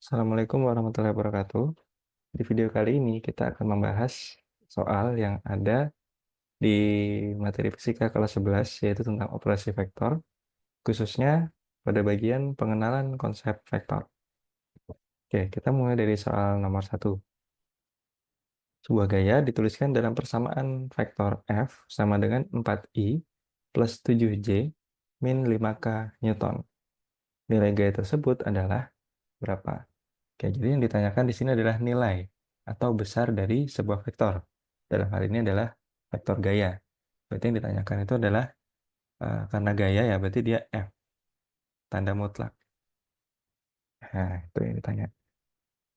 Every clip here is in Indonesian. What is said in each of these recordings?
Assalamualaikum warahmatullahi wabarakatuh. Di video kali ini kita akan membahas soal yang ada di materi fisika kelas 11, yaitu tentang operasi vektor, khususnya pada bagian pengenalan konsep vektor. Oke, kita mulai dari soal nomor 1. Sebuah gaya dituliskan dalam persamaan vektor F sama dengan 4I plus 7J min 5K Newton. Nilai gaya tersebut adalah berapa? Oke, jadi yang ditanyakan di sini adalah nilai atau besar dari sebuah vektor. Dalam hal ini adalah vektor gaya. Berarti yang ditanyakan itu adalah karena gaya ya, berarti dia F, tanda mutlak. Nah, itu yang ditanya.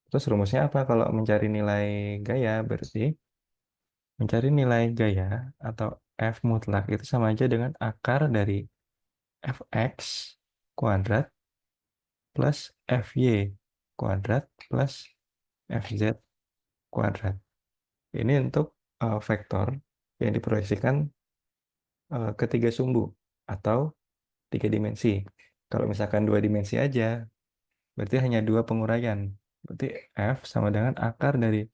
Terus rumusnya apa kalau mencari nilai gaya? Berarti mencari nilai gaya atau F mutlak itu sama aja dengan akar dari Fx kuadrat plus Fy kuadrat plus Fz kuadrat. Ini untuk vektor yang diproyeksikan ke tiga sumbu atau tiga dimensi. Kalau misalkan dua dimensi aja, berarti hanya dua penguraian. Berarti F sama dengan akar dari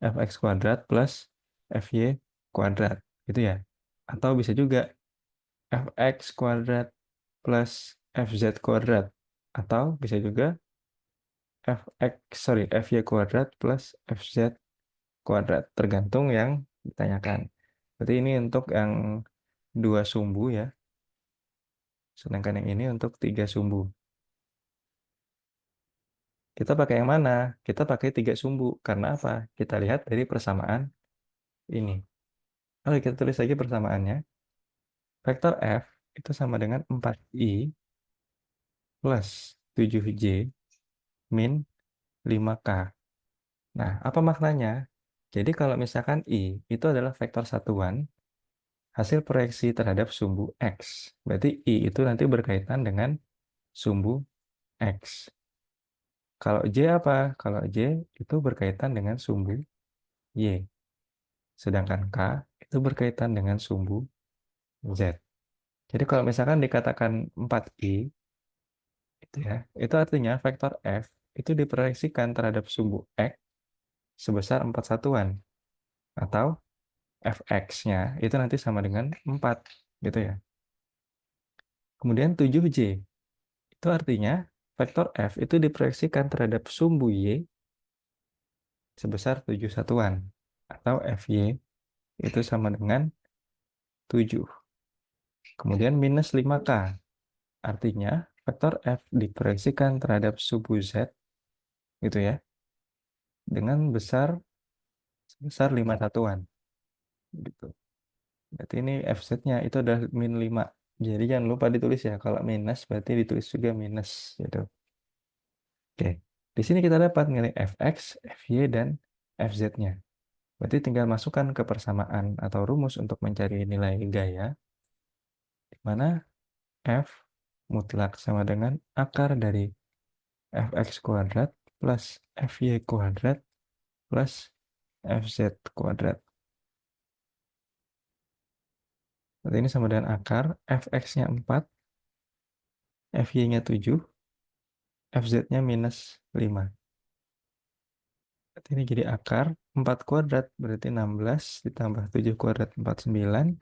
Fx kuadrat plus Fy kuadrat. Gitu ya. Atau bisa juga Fx kuadrat plus Fz kuadrat. Atau bisa juga Fy kuadrat plus Fz kuadrat. Tergantung yang ditanyakan. Berarti ini untuk yang dua sumbu ya. Sedangkan yang ini untuk tiga sumbu. Kita pakai yang mana? Kita pakai tiga sumbu. Karena apa? Kita lihat dari persamaan ini. Oke, kita tulis lagi persamaannya. Vektor F itu sama dengan 4I plus 7J min 5K. Nah, apa maknanya? Jadi kalau misalkan I itu adalah vektor satuan, hasil proyeksi terhadap sumbu X. Berarti I itu nanti berkaitan dengan sumbu X. Kalau J apa? Kalau J itu berkaitan dengan sumbu Y. Sedangkan K itu berkaitan dengan sumbu Z. Jadi kalau misalkan dikatakan 4I, itu ya, itu artinya vektor F itu diproyeksikan terhadap sumbu X sebesar 4 satuan. Atau Fx-nya itu nanti sama dengan 4. Gitu ya. Kemudian 7J. Itu artinya vektor F itu diproyeksikan terhadap sumbu Y sebesar 7 satuan. Atau Fy itu sama dengan 7. Kemudian minus 5K. Artinya vektor F diproyeksikan terhadap sumbu Z gitu ya dengan sebesar 5 satuan gitu. Berarti ini Fz-nya itu adalah min 5. Jadi jangan lupa ditulis ya. Kalau minus berarti ditulis juga minus gitu. Oke. Di sini kita dapat nilai Fx, Fy dan Fz-nya. Berarti tinggal masukkan ke persamaan atau rumus untuk mencari nilai gaya di mana F mutlak sama dengan akar dari Fx kuadrat plus Fy kuadrat plus Fz kuadrat. Berarti ini sama dengan akar Fx-nya 4, Fy-nya 7, Fz-nya minus 5. Berarti ini jadi akar 4 kuadrat, berarti 16 ditambah 7 kuadrat 49,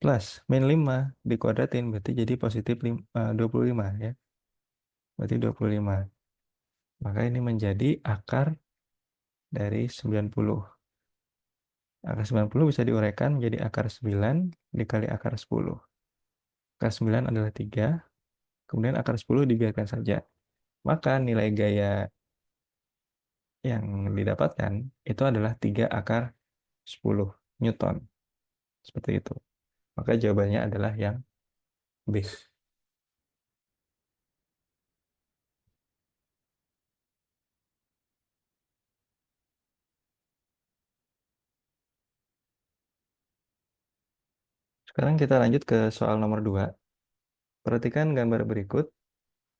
plus min 5 dikuadratin, berarti jadi positif 25 ya. Berarti 25. Maka ini menjadi akar dari 90. Akar 90 bisa diuraikan menjadi akar 9 dikali akar 10. Akar 9 adalah 3, kemudian akar 10 dibiarkan saja. Maka nilai gaya yang didapatkan itu adalah 3 akar 10 Newton. Seperti itu. Maka jawabannya adalah yang B. Sekarang kita lanjut ke soal nomor 2. Perhatikan gambar berikut.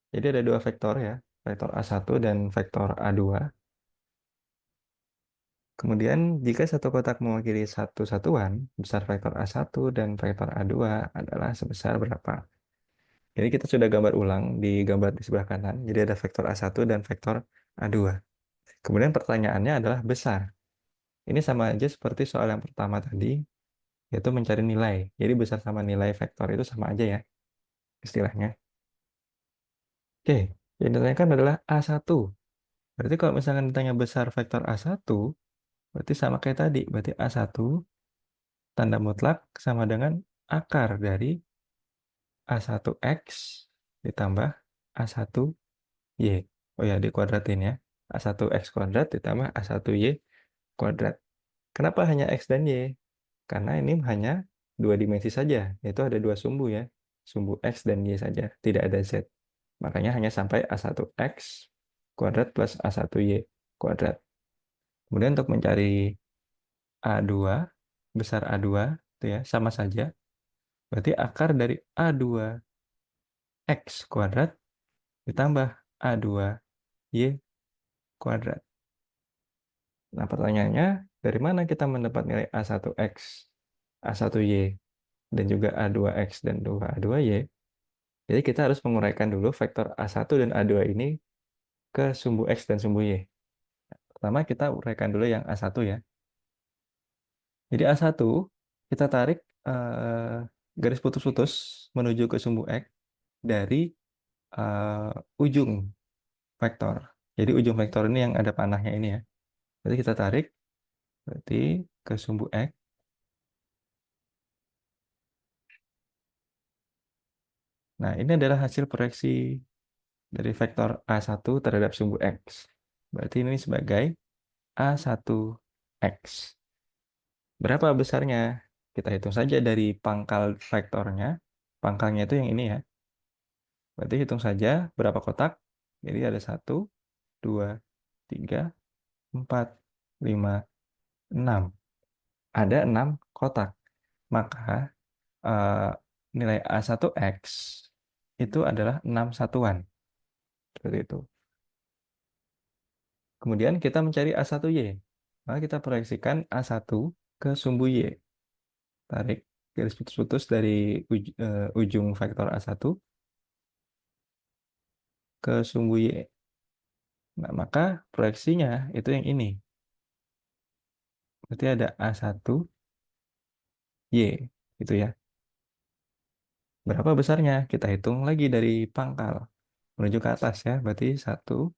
Jadi ada dua vektor ya, vektor A1 dan vektor A2. Kemudian jika satu kotak mewakili satu satuan, besar vektor A1 dan vektor A2 adalah sebesar berapa? Jadi kita sudah gambar ulang di gambar di sebelah kanan. Jadi ada vektor A1 dan vektor A2. Kemudian pertanyaannya adalah besar. Ini sama aja seperti soal yang pertama tadi, yaitu mencari nilai. Jadi besar sama nilai vektor itu sama aja ya istilahnya. Oke, yang ditanyakan adalah A1. Berarti kalau misalkan ditanya besar vektor A1, berarti sama kayak tadi. Berarti A1 tanda mutlak sama dengan akar dari A1X ditambah A1Y. Oh ya, dikuadratin ya. A1X kuadrat ditambah A1Y kuadrat. Kenapa hanya X dan Y? Karena ini hanya dua dimensi saja, yaitu ada dua sumbu ya. Sumbu X dan Y saja, tidak ada Z. Makanya hanya sampai A1X kuadrat plus A1Y kuadrat. Kemudian untuk mencari A2, besar A2, itu ya, sama saja. Berarti akar dari A2X kuadrat ditambah A2Y kuadrat. Nah, pertanyaannya, dari mana kita mendapat nilai A1X, A1Y, dan juga A2X dan A2Y? Jadi kita harus menguraikan dulu vektor A1 dan A2 ini ke sumbu X dan sumbu Y. Pertama kita uraikan dulu yang A1 ya. Jadi A1 kita tarik garis putus-putus menuju ke sumbu X dari ujung vektor. Jadi ujung vektor ini yang ada panahnya ini ya. Jadi kita tarik berarti ke sumbu X. Nah, ini adalah hasil proyeksi dari vektor A1 terhadap sumbu X. Berarti ini sebagai A1X. Berapa besarnya? Kita hitung saja dari pangkal vektornya. Pangkalnya itu yang ini ya. Berarti hitung saja berapa kotak. Jadi ada 1, 2, 3, 4, 5, 6. Ada 6 kotak. Maka eh, nilai A1X itu adalah 6 satuan. Seperti itu. Kemudian kita mencari A1Y. Maka kita proyeksikan A1 ke sumbu Y. Tarik garis putus-putus dari ujung vektor A1 ke sumbu Y. Nah, maka proyeksinya itu yang ini. Berarti ada A1Y, gitu ya. Berapa besarnya? Kita hitung lagi dari pangkal. Menuju ke atas ya. Berarti 1,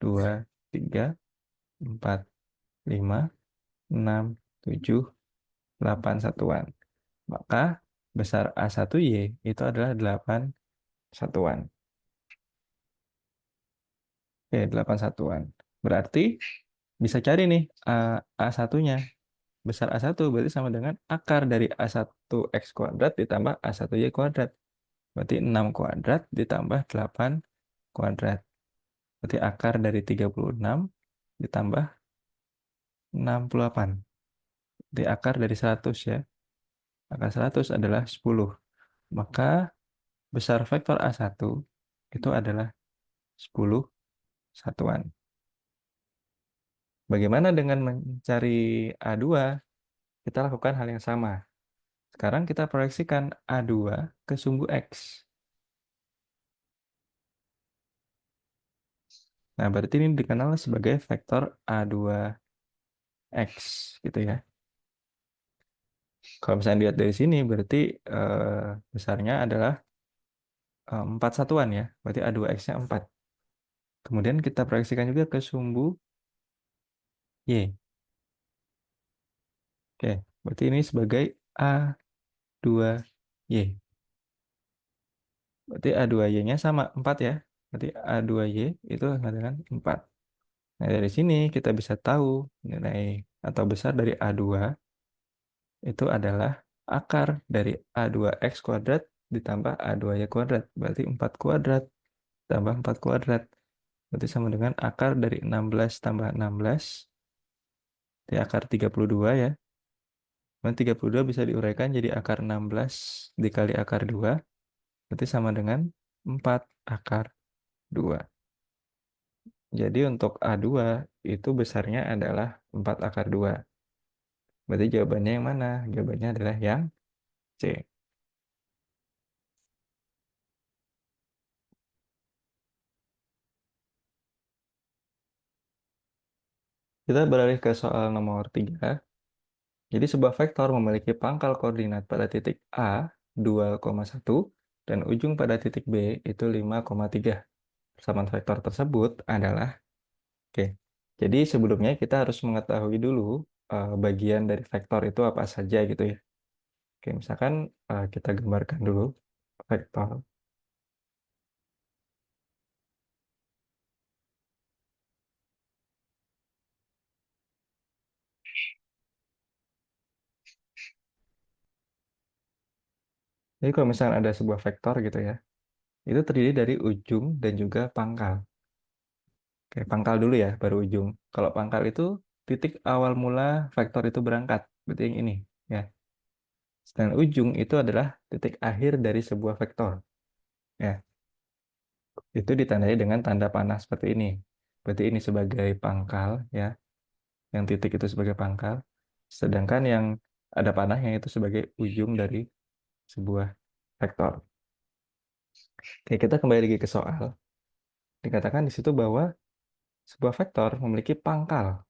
2, 3, 4, 5, 6, 7, 8 satuan. Maka besar A1Y itu adalah 8 satuan. Oke, 8 satuan. Berarti bisa cari nih A1-nya. Besar A1 berarti sama dengan akar dari A1X kuadrat ditambah A1Y kuadrat. Berarti 6 kuadrat ditambah 8 kuadrat. Berarti akar dari 36 ditambah 68. Berarti akar dari 100 ya. Akar 100 adalah 10. Maka besar vektor A1 itu adalah 10 satuan. Bagaimana dengan mencari A2? Kita lakukan hal yang sama. Sekarang kita proyeksikan A2 ke sumbu X. Nah, berarti ini dikenal sebagai vektor A2X, gitu ya. Kalau misalnya dilihat dari sini, berarti besarnya adalah 4 satuan ya. Berarti A2X-nya 4. Kemudian kita proyeksikan juga ke sumbu Y. Oke, berarti ini sebagai A2Y. Berarti A2Y-nya sama 4 ya. Berarti A2Y itu sama dengan 4. Nah, dari sini kita bisa tahu nilai atau besar dari A2 itu adalah akar dari A2X kuadrat ditambah A2Y kuadrat. Berarti 4 kuadrat tambah 4 kuadrat. Berarti sama dengan akar dari 16 tambah 16. Di akar 32 ya. Dan 32 bisa diuraikan jadi akar 16 dikali akar 2. Berarti sama dengan 4 akar 2. Jadi untuk A2 itu besarnya adalah 4 akar 2. Berarti jawabannya yang mana? Jawabannya adalah yang C. Kita beralih ke soal nomor 3. Jadi sebuah vektor memiliki pangkal koordinat pada titik A 2,1 dan ujung pada titik B itu 5,3. Persamaan vektor tersebut adalah, oke. Jadi sebelumnya kita harus mengetahui dulu bagian dari vektor itu apa saja gitu ya. Oke, misalkan kita gambarkan dulu vektor. Jadi kalau misalkan ada sebuah vektor gitu ya, itu terdiri dari ujung dan juga pangkal. Oke, pangkal dulu ya, baru ujung. Kalau pangkal itu titik awal mula vektor itu berangkat, berarti yang ini ya. Sedangkan ujung itu adalah titik akhir dari sebuah vektor. Ya, itu ditandai dengan tanda panah seperti ini. Berarti ini sebagai pangkal ya, yang titik itu sebagai pangkal. Sedangkan yang ada panahnya itu sebagai ujung dari sebuah vektor. Oke, kita kembali lagi ke soal. Dikatakan di situ bahwa sebuah vektor memiliki pangkal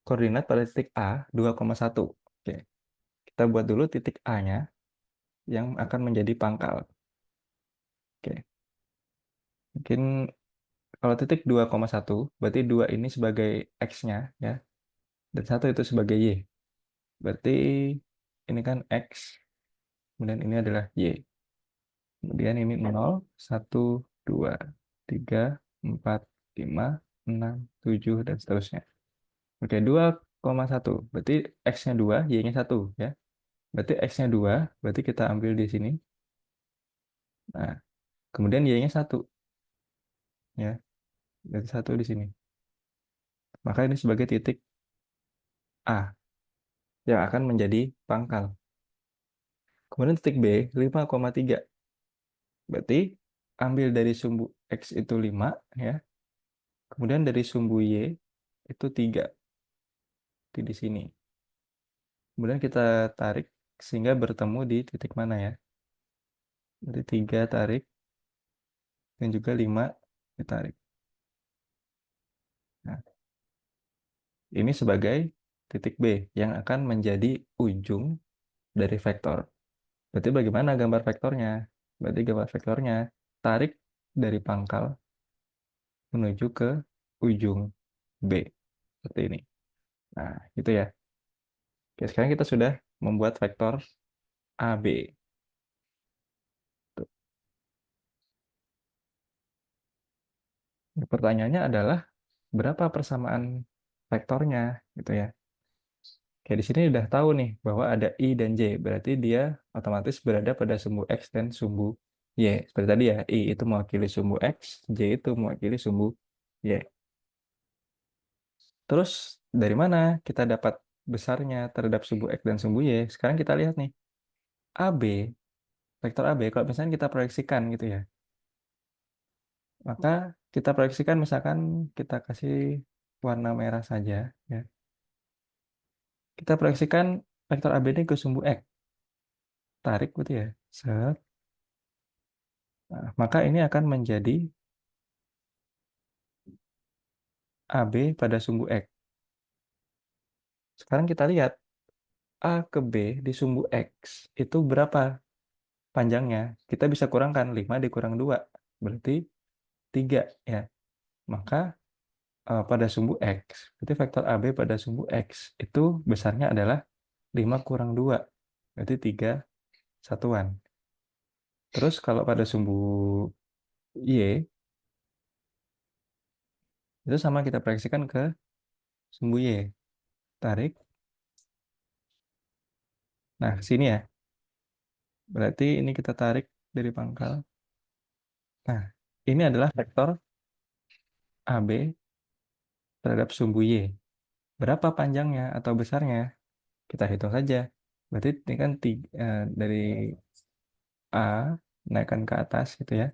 koordinat pada titik A 2,1. Oke, kita buat dulu titik A-nya yang akan menjadi pangkal. Oke, mungkin kalau titik 2,1 berarti 2 ini sebagai X-nya ya, dan 1 itu sebagai Y. Berarti ini kan X, kemudian ini adalah Y. Kemudian ini 0, 1, 2, 3, 4, 5, 6, 7, dan seterusnya. Oke, 2,1. Berarti X-nya 2, Y-nya 1 ya. Berarti X-nya 2, berarti kita ambil di sini. Nah, kemudian Y-nya 1 ya. Berarti 1 di sini. Maka ini sebagai titik A yang akan menjadi pangkal. Kemudian titik B 5,3. Berarti ambil dari sumbu X itu 5 ya. Kemudian dari sumbu Y itu 3 di sini. Kemudian kita tarik sehingga bertemu di titik mana ya? Berarti 3 tarik dan juga 5 ditarik. Nah, ini sebagai titik B yang akan menjadi ujung dari vektor. Berarti bagaimana gambar vektornya? Berarti gambar vektornya tarik dari pangkal menuju ke ujung B. Seperti ini. Nah, gitu ya. Oke, sekarang kita sudah membuat vektor AB. Tuh. Pertanyaannya adalah berapa persamaan vektornya gitu ya. Oke, di sini udah tahu nih bahwa ada I dan J. Berarti dia otomatis berada pada sumbu X dan sumbu Y. Seperti tadi ya, I itu mewakili sumbu X, J itu mewakili sumbu Y. Terus dari mana kita dapat besarnya terhadap sumbu X dan sumbu Y? Sekarang kita lihat nih. AB, vektor AB, kalau misalnya kita proyeksikan gitu ya, maka kita proyeksikan misalkan kita kasih warna merah saja ya. Kita proyeksikan vektor AB ini ke sumbu X. Tarik gitu ya. Set. Nah, maka ini akan menjadi AB pada sumbu X. Sekarang kita lihat A ke B di sumbu X itu berapa panjangnya? Kita bisa kurangkan 5 dikurang 2. Berarti 3 ya. Maka pada sumbu X, berarti vektor AB pada sumbu X itu besarnya adalah 5 kurang 2. Berarti 3 satuan. Terus kalau pada sumbu Y, itu sama kita proyeksikan ke sumbu Y. Tarik. Nah, sini ya. Berarti ini kita tarik dari pangkal. Nah, ini adalah vektor AB terhadap sumbu Y. Berapa panjangnya atau besarnya? Kita hitung saja. Berarti ini kan dari A naikkan ke atas gitu ya.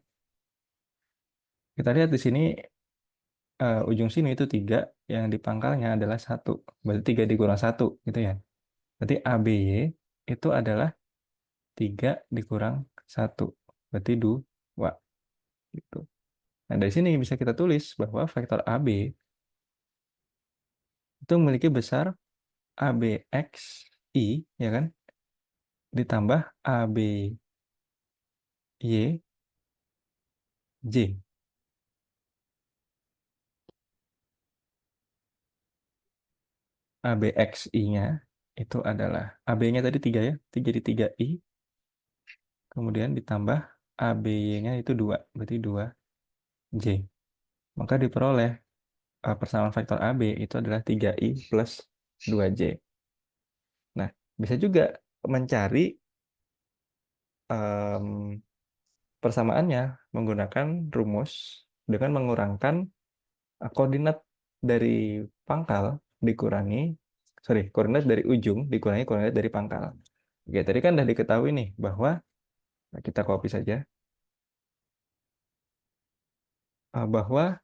Kita lihat di sini ujung sini itu 3, yang di pangkalnya adalah 1. Berarti 3 dikurang 1 gitu ya. Berarti ABY itu adalah 3 dikurang 1. Berarti 2 gitu. Nah, dari sini bisa kita tulis bahwa vektor AB itu memiliki besar ABXI, ya kan? Ditambah ABYJ. ABXI-nya itu adalah AB-nya tadi 3 ya, jadi 3I. Kemudian ditambah ABY-nya itu 2, berarti 2J. Maka diperoleh persamaan faktor AB itu adalah 3I plus 2J. Nah, bisa juga mencari persamaannya menggunakan rumus dengan mengurangkan koordinat dari pangkal dikurangi, koordinat dari ujung dikurangi koordinat dari pangkal. Oke, tadi kan udah diketahui nih bahwa kita copy saja bahwa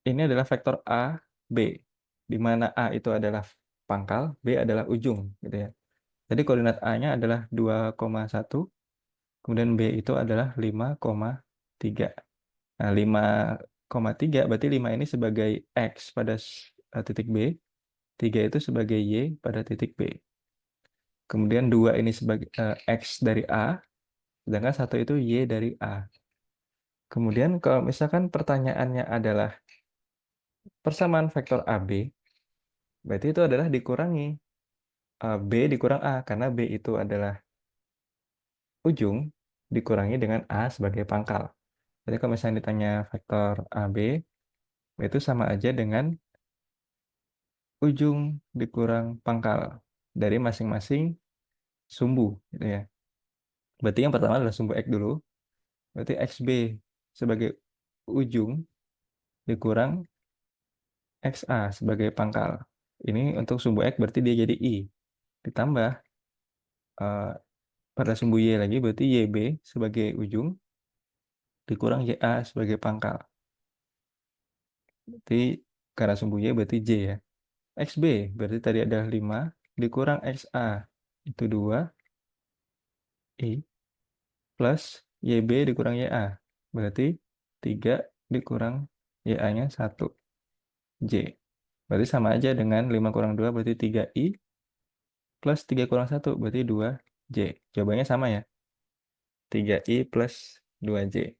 ini adalah vektor A, B, di mana A itu adalah pangkal, B adalah ujung, gitu ya. Jadi koordinat A-nya adalah 2,1, kemudian B itu adalah 5,3. Nah, 5,3 berarti 5 ini sebagai X pada titik B, 3 itu sebagai Y pada titik B. Kemudian 2 ini sebagai X dari A, sedangkan 1 itu Y dari A. Kemudian kalau misalkan pertanyaannya adalah persamaan vektor AB, berarti itu adalah dikurangi B dikurang A, karena B itu adalah ujung, dikurangi dengan A sebagai pangkal. Jadi kalau misalnya ditanya vektor AB, itu sama aja dengan ujung dikurang pangkal dari masing-masing sumbu, gitu ya. Berarti yang pertama adalah sumbu X dulu, berarti XB sebagai ujung dikurang XA sebagai pangkal. Ini untuk sumbu X berarti dia jadi I. Ditambah pada sumbu Y lagi berarti YB sebagai ujung dikurang YA sebagai pangkal. Berarti karena sumbu Y berarti J ya. XB berarti tadi ada 5 dikurang XA itu 2 I plus YB dikurang YA. Berarti 3 dikurang YA-nya 1 J. Berarti sama aja dengan 5 kurang 2 berarti 3I plus 3 kurang 1 berarti 2J. Jawabannya sama ya. 3I plus 2J.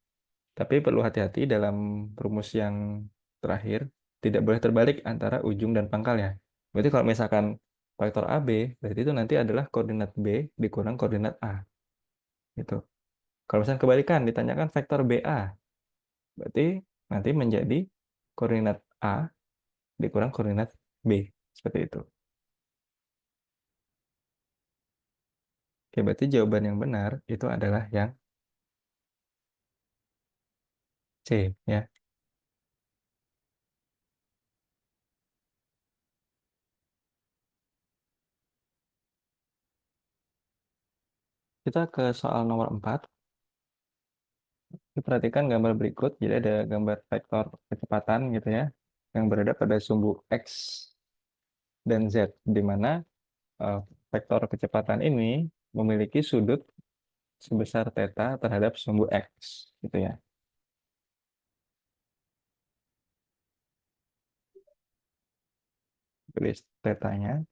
Tapi perlu hati-hati dalam rumus yang terakhir, tidak boleh terbalik antara ujung dan pangkal ya. Berarti kalau misalkan faktor AB, berarti itu nanti adalah koordinat B dikurang koordinat A. Gitu. Kalau misalkan kebalikan, ditanyakan vektor BA, berarti nanti menjadi koordinat A dikurang koordinat B. Seperti itu. Oke, berarti jawaban yang benar itu adalah yang C ya. Kita ke soal nomor 4. Perhatikan gambar berikut. Jadi ada gambar vektor kecepatan gitu ya, yang berada pada sumbu X dan Z, di mana eh, vektor kecepatan ini memiliki sudut sebesar theta terhadap sumbu X gitu ya. Tulis tetanya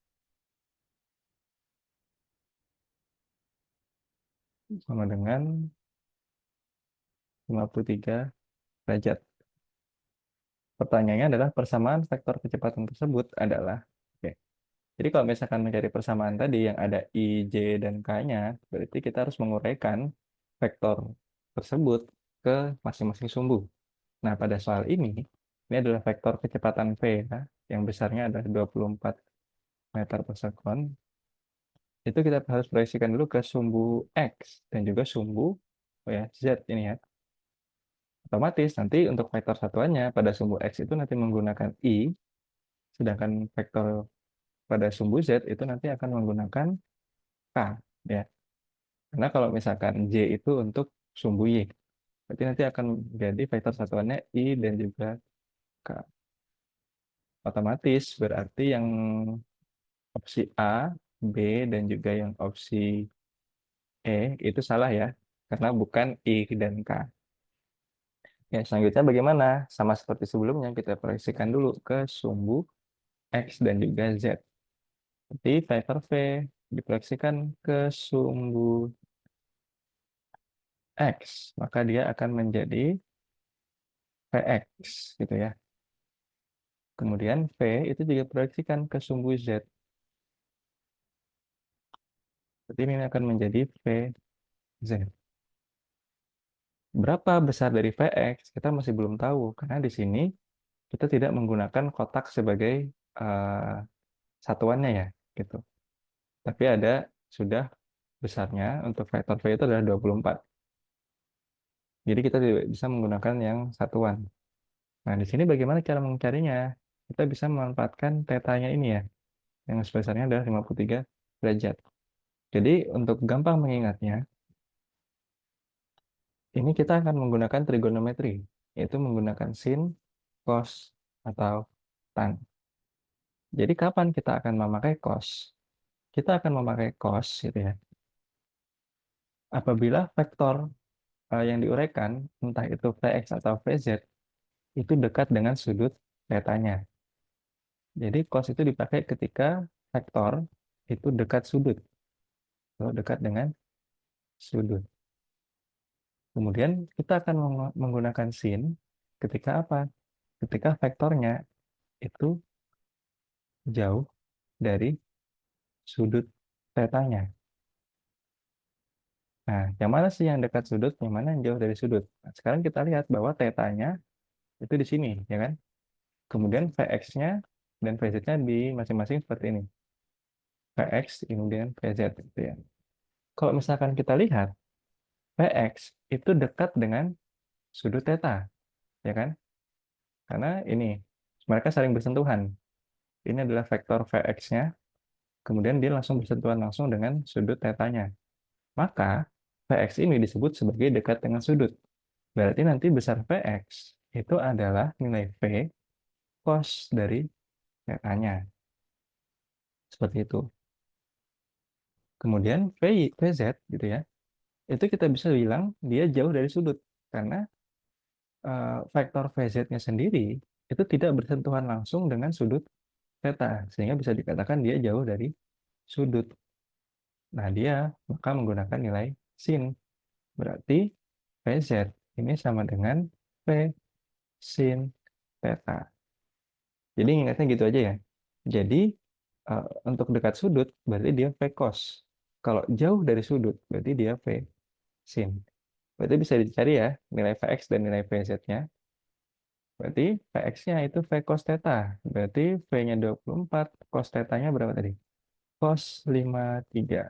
sama dengan 53 derajat. Pertanyaannya adalah persamaan vektor kecepatan tersebut adalah, oke. Jadi kalau misalkan mencari persamaan tadi yang ada I, J, dan K-nya, berarti kita harus menguraikan vektor tersebut ke masing-masing sumbu. Nah, pada soal ini adalah vektor kecepatan V ya, yang besarnya adalah 24 meter per sekon. Itu kita harus proyeksikan dulu ke sumbu X dan juga sumbu Z ini ya. Otomatis nanti untuk vektor satuannya pada sumbu X itu nanti menggunakan I, sedangkan vektor pada sumbu Z itu nanti akan menggunakan K ya. Karena kalau misalkan J itu untuk sumbu Y, berarti nanti akan jadi vektor satuannya I dan juga K. Otomatis berarti yang opsi A, B, dan juga yang opsi E itu salah ya, karena bukan I dan K. Ya, selanjutnya bagaimana? Sama seperti sebelumnya, kita proyeksikan dulu ke sumbu X dan juga Z. Jadi vektor V diproyeksikan ke sumbu X, maka dia akan menjadi Vx gitu ya. Kemudian V itu juga proyeksikan ke sumbu Z. Jadi ini akan menjadi Vz. Berapa besar dari Vx kita masih belum tahu karena di sini kita tidak menggunakan kotak sebagai eh, satuannya ya gitu. Tapi ada sudah besarnya untuk vektor V itu adalah 24. Jadi kita tidak bisa menggunakan yang satuan. Nah, di sini bagaimana cara mencarinya? Kita bisa memanfaatkan tetanya ini ya, yang sebesarnya adalah 53 derajat. Jadi untuk gampang mengingatnya, ini kita akan menggunakan trigonometri, yaitu menggunakan sin, cos, atau tan. Jadi kapan kita akan memakai cos? Kita akan memakai cos gitu ya. Apabila vektor yang diuraikan, entah itu Vx atau Vz, itu dekat dengan sudut tetanya. Jadi cos itu dipakai ketika vektor itu dekat sudut, atau dekat dengan sudut. Kemudian kita akan menggunakan sin ketika apa? Ketika vektornya itu jauh dari sudut tetanya. Nah, yang mana sih yang dekat sudut, yang mana yang jauh dari sudut? Nah, sekarang kita lihat bahwa tetanya itu di sini, ya kan? Kemudian Vx-nya dan Vz-nya di masing-masing seperti ini. Vx, kemudian Vz, gitu ya. Kalau misalkan kita lihat, Vx itu dekat dengan sudut theta, ya kan? Karena ini, mereka saling bersentuhan. Ini adalah vektor Vx-nya, kemudian dia langsung bersentuhan langsung dengan sudut tetanya. Maka Vx ini disebut sebagai dekat dengan sudut. Berarti nanti besar Vx itu adalah nilai V cos dari tetanya. Seperti itu. Kemudian Vz gitu ya, itu kita bisa bilang dia jauh dari sudut. Karena vektor Vz-nya sendiri itu tidak bersentuhan langsung dengan sudut theta. Sehingga bisa dikatakan dia jauh dari sudut. Nah, dia maka menggunakan nilai sin. Berarti Vz ini sama dengan V sin theta. Jadi ingatnya gitu aja ya. Jadi untuk dekat sudut berarti dia V cos. Kalau jauh dari sudut berarti dia V sin. Berarti bisa dicari ya nilai Vx dan nilai Vz-nya. Berarti Vx-nya itu V cos theta. Berarti V-nya 24, cos theta-nya berapa tadi? Cos 53.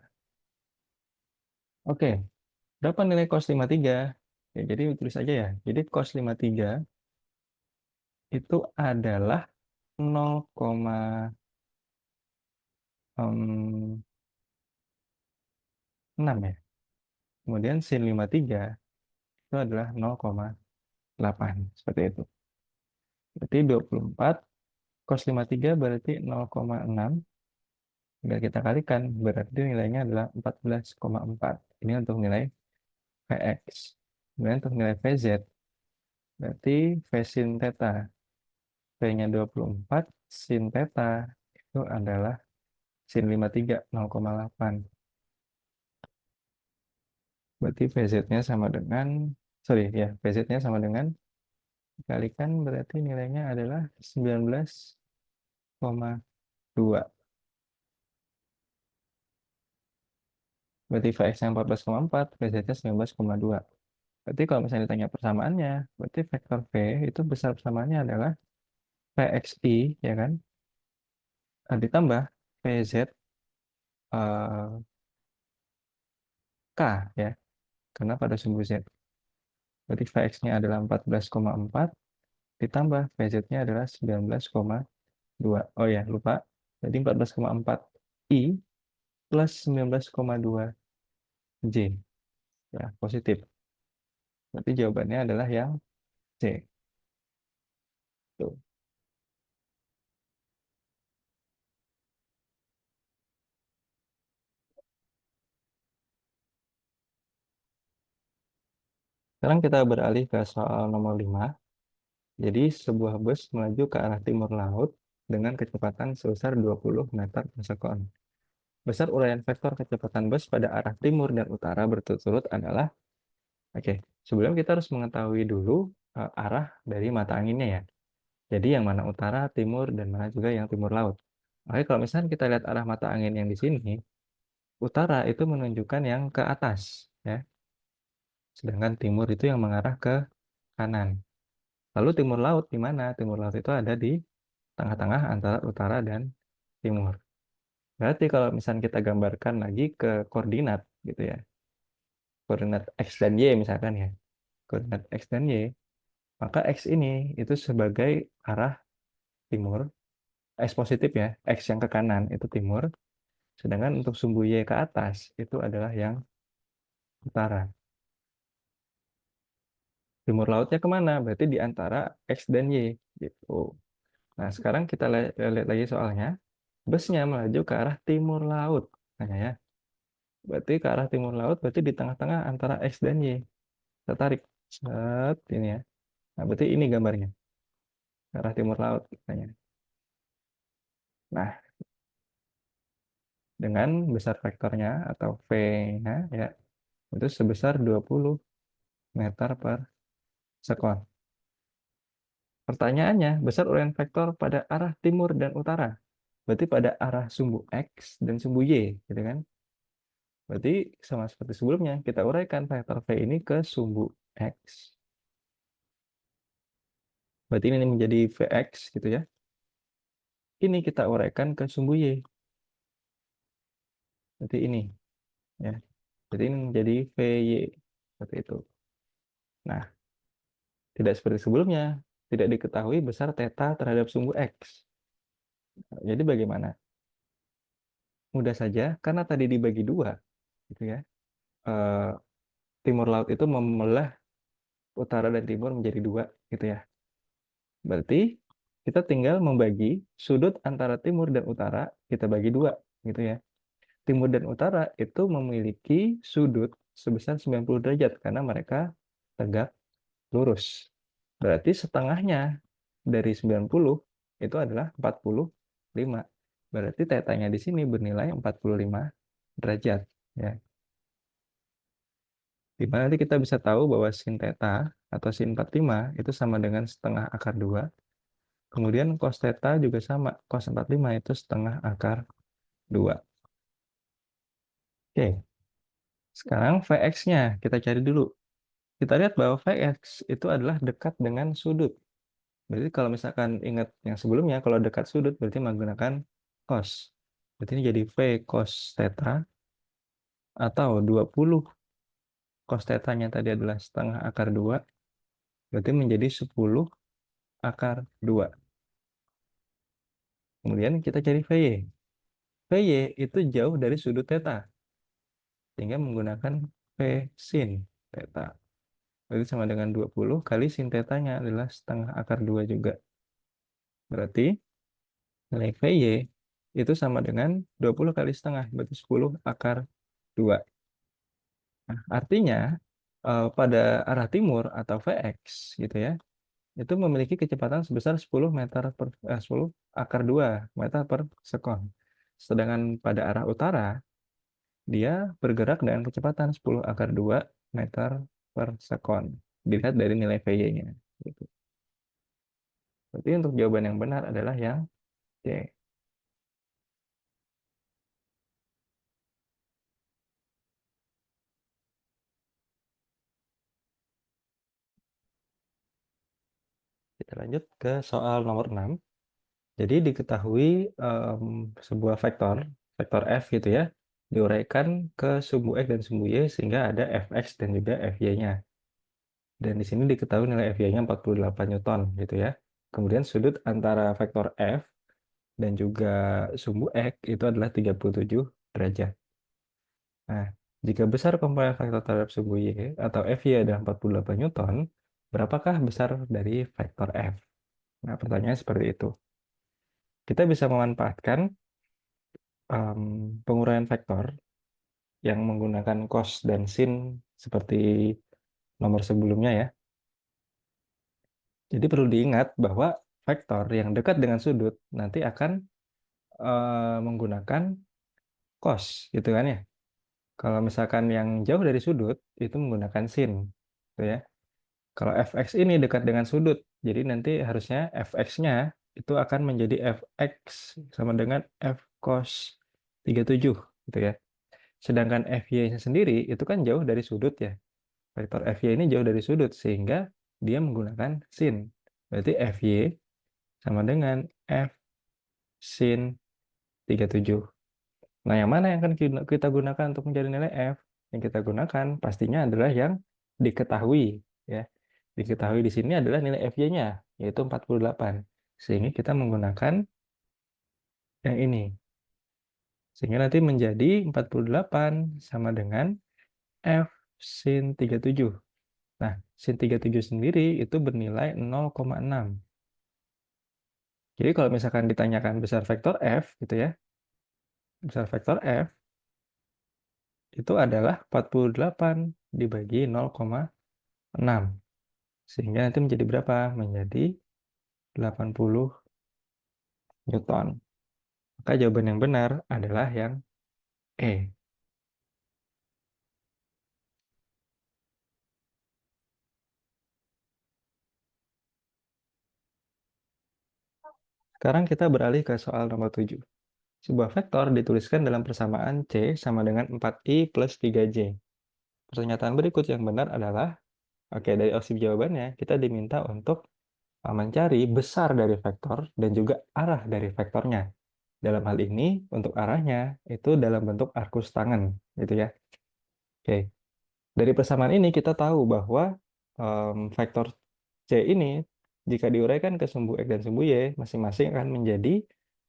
Oke, berapa nilai cos 53? Ya, jadi tulis aja ya. Jadi cos 53 itu adalah 0,6 ya. Kemudian sin 53 itu adalah 0,8. Seperti itu. Berarti 24 cos 53 berarti 0,6. Tinggal kita kalikan. Berarti nilainya adalah 14,4. Ini untuk nilai Vx. Kemudian untuk nilai Vz. Berarti V sin theta. V-nya 24. Sin theta itu adalah sin 53 0,8. Berarti VZ-nya sama dengan, sorry ya, VZ-nya sama dengan, dikalikan berarti nilainya adalah 19,2. Berarti Vx-nya 14,4, VZ-nya 19,2. Berarti kalau misalnya ditanya persamaannya, berarti vektor V itu besar persamaannya adalah Vxi, ya kan? Ditambah Vz K, ya, karena pada sumbu Z. Berarti Vx-nya adalah 14,4, ditambah VZ-nya adalah 19,2. Oh ya, lupa. Jadi 14,4 I plus 19,2 J. Ya, positif. Berarti jawabannya adalah yang C. Tuh. Sekarang kita beralih ke soal nomor 5. Jadi sebuah bus melaju ke arah timur laut dengan kecepatan sebesar 20 meter per sekon. Besar uraian vektor kecepatan bus pada arah timur dan utara berturut-turut adalah, oke, sebelum kita harus mengetahui dulu arah dari mata anginnya ya. Jadi yang mana utara, timur, dan mana juga yang timur laut. Oke, kalau misalnya kita lihat arah mata angin yang di sini, utara itu menunjukkan yang ke atas, ya. Sedangkan timur itu yang mengarah ke kanan. Lalu timur laut di mana? Timur laut itu ada di tengah-tengah antara utara dan timur. Berarti kalau misalnya kita gambarkan lagi ke koordinat gitu ya. Koordinat X dan Y misalkan ya. Koordinat X dan Y, maka X ini itu sebagai arah timur, X positif ya, X yang ke kanan itu timur, sedangkan untuk sumbu Y ke atas itu adalah yang utara. Timur lautnya kemana? Berarti di antara X dan Y gitu. Nah, sekarang kita lihat lagi soalnya. Busnya melaju ke arah timur laut. Nah, ya. Berarti ke arah timur laut, berarti di tengah-tengah antara X dan Y. Kita tarik. Set, ini ya. Nah, berarti ini gambarnya. Ke arah timur laut. Katanya. Nah, dengan besar vektornya atau V-nya ya, itu sebesar 20 meter per sekon. Pertanyaannya, besar uraian vektor pada arah timur dan utara. Berarti pada arah sumbu X dan sumbu Y, gitu kan? Berarti sama seperti sebelumnya, kita uraikan vektor V ini ke sumbu X. Berarti ini menjadi Vx gitu ya. Ini kita uraikan ke sumbu Y. Berarti ini ya. Jadi ini menjadi Vy seperti itu. Nah, tidak seperti sebelumnya, tidak diketahui besar theta terhadap sumbu X. Jadi bagaimana? Mudah saja, karena tadi dibagi dua, gitu ya. Eh, timur laut itu membelah utara dan timur menjadi dua, gitu ya. Berarti kita tinggal membagi sudut antara timur dan utara, kita bagi dua, gitu ya. Timur dan utara itu memiliki sudut sebesar 90 derajat karena mereka tegak lurus. Berarti setengahnya dari 90 itu adalah 45. Berarti tetanya di sini bernilai 45 derajat. Ya. Dimana nanti kita bisa tahu bahwa sin theta atau sin 45 itu sama dengan setengah akar 2. Kemudian cos theta juga sama. Cos 45 itu setengah akar 2. Oke, sekarang Vx-nya kita cari dulu. Kita lihat bahwa Vx itu adalah dekat dengan sudut. Berarti kalau misalkan ingat yang sebelumnya, kalau dekat sudut berarti menggunakan cos. Berarti ini jadi V cos theta atau 20 cos theta-nya tadi adalah setengah akar 2. Berarti menjadi 10 akar 2. Kemudian kita cari Vy. Vy itu jauh dari sudut theta. Sehingga menggunakan V sin theta. Berarti sama dengan 20 kali sin theta-nya adalah setengah akar 2 juga. Berarti nilai Vy itu sama dengan 20 kali setengah, berarti 10 akar 2. Nah, artinya pada arah timur atau Vx gitu ya, itu memiliki kecepatan sebesar 10 meter per 10 akar 2 meter per sekon. Sedangkan pada arah utara, dia bergerak dengan kecepatan 10 akar 2 meter per sekon. Dilihat dari nilai Vy-nya. Gitu. Berarti untuk jawaban yang benar adalah yang C. Kita lanjut ke soal nomor 6. Jadi diketahui sebuah vektor, vektor f gitu ya, diuraikan ke sumbu x dan sumbu y sehingga ada fx dan juga fy-nya. Dan di sini diketahui nilai fy-nya 48 Newton gitu ya. Kemudian sudut antara vektor f dan juga sumbu x itu adalah 37 derajat. Nah, jika besar komponen vektor terhadap sumbu y atau fy adalah 48 Newton, berapakah besar dari vektor f? Nah, pertanyaannya seperti itu. Kita bisa memanfaatkan penguraian vektor yang menggunakan cos dan sin seperti nomor sebelumnya ya. Jadi perlu diingat bahwa vektor yang dekat dengan sudut nanti akan menggunakan cos, gitu kan ya. Kalau misalkan yang jauh dari sudut, itu menggunakan sin, gitu ya. Kalau fx ini dekat dengan sudut, jadi nanti harusnya fx-nya itu akan menjadi fx sama dengan f cos 37, gitu ya. Sedangkan fy-nya sendiri itu kan jauh dari sudut ya. Vektor fy ini jauh dari sudut, sehingga dia menggunakan sin. Berarti fy sama dengan f sin 37. Nah, yang mana yang akan kita gunakan untuk mencari nilai f? Yang kita gunakan pastinya adalah yang diketahui, ya. Diketahui di sini adalah nilai fy-nya, yaitu 48. Sehingga kita menggunakan yang ini. Sehingga nanti menjadi 48 sama dengan f sin 37. Nah, sin 37 sendiri itu bernilai 0,6. Jadi kalau misalkan ditanyakan besar vektor f, gitu ya, besar vektor f itu adalah 48 dibagi 0,6. Sehingga nanti menjadi berapa? Menjadi 80 Newton. Maka jawaban yang benar adalah yang E. Sekarang kita beralih ke soal nomor 7. Sebuah vektor dituliskan dalam persamaan C sama dengan 4I plus 3J. Pernyataan berikut yang benar adalah, oke, dari opsi jawabannya, kita diminta untuk mencari besar dari vektor dan juga arah dari vektornya. Dalam hal ini, untuk arahnya itu dalam bentuk arkus tangen, gitu ya. Oke, dari persamaan ini kita tahu bahwa vektor C ini jika diuraikan ke sumbu X dan sumbu Y, masing-masing akan menjadi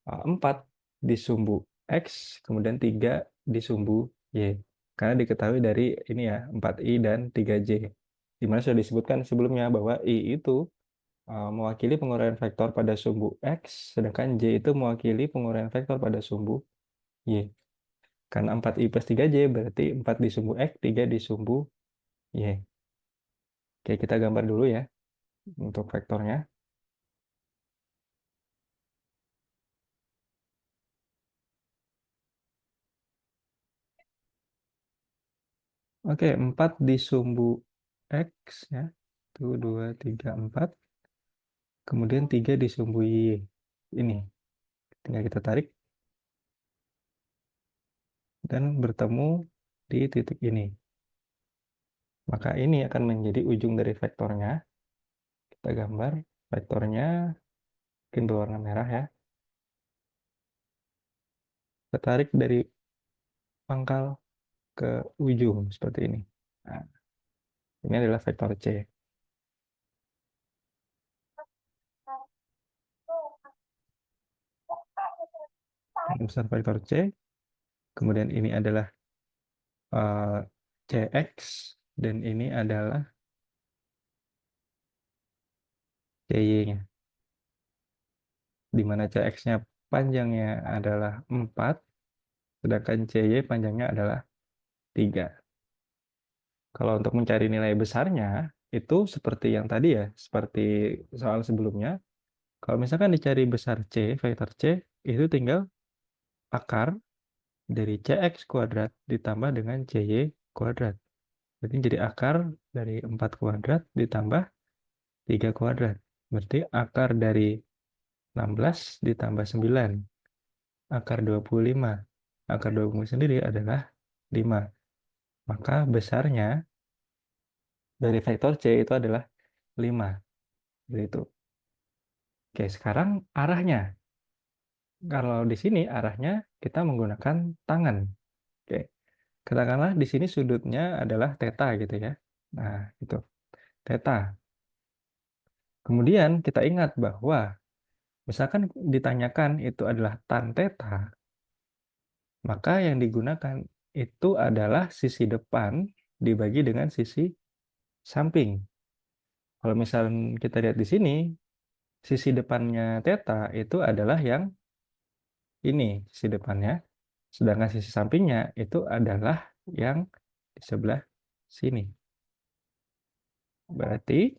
4 di sumbu X, kemudian 3 di sumbu Y. Karena diketahui dari ini ya, 4I dan 3J. Dimana sudah disebutkan sebelumnya bahwa I itu mewakili penguraian vektor pada sumbu X, sedangkan J itu mewakili penguraian vektor pada sumbu Y. Karena 4I plus 3J berarti 4 di sumbu X, 3 di sumbu Y. Oke, kita gambar dulu ya untuk vektornya. Oke, 4 di sumbu X ya. 1, 2, 3, 4. Kemudian 3 di sumbu Y. Ini. Tinggal kita tarik. Dan bertemu di titik ini. Maka ini akan menjadi ujung dari vektornya. Kita gambar vektornya. Mungkin berwarna merah ya. Kita tarik dari pangkal ke ujung seperti ini. Nah, ini adalah vektor C. Yang besar vektor C. Kemudian ini adalah CX. Dan ini adalah CY-nya. Di mana CX-nya panjangnya adalah 4, sedangkan CY panjangnya adalah 3. Kalau untuk mencari nilai besarnya, itu seperti yang tadi ya, seperti soal sebelumnya. Kalau misalkan dicari besar C, vektor C, itu tinggal akar dari CX kuadrat ditambah dengan CY kuadrat. Jadi jadi akar dari 4 kuadrat ditambah 3 kuadrat. Berarti akar dari 16 ditambah 9. Akar 25. Akar 20 sendiri adalah 5. Maka besarnya dari vektor C itu adalah 5. Begitu. Oke, sekarang arahnya. Kalau di sini arahnya kita menggunakan tangan. Oke. Katakanlah di sini sudutnya adalah theta gitu ya. Nah, itu. Theta. Kemudian kita ingat bahwa misalkan ditanyakan itu adalah tan theta, maka yang digunakan itu adalah sisi depan dibagi dengan sisi samping. Kalau misalnya kita lihat di sini, sisi depannya theta itu adalah yang ini, sisi depannya. Sedangkan sisi sampingnya itu adalah yang di sebelah sini. Berarti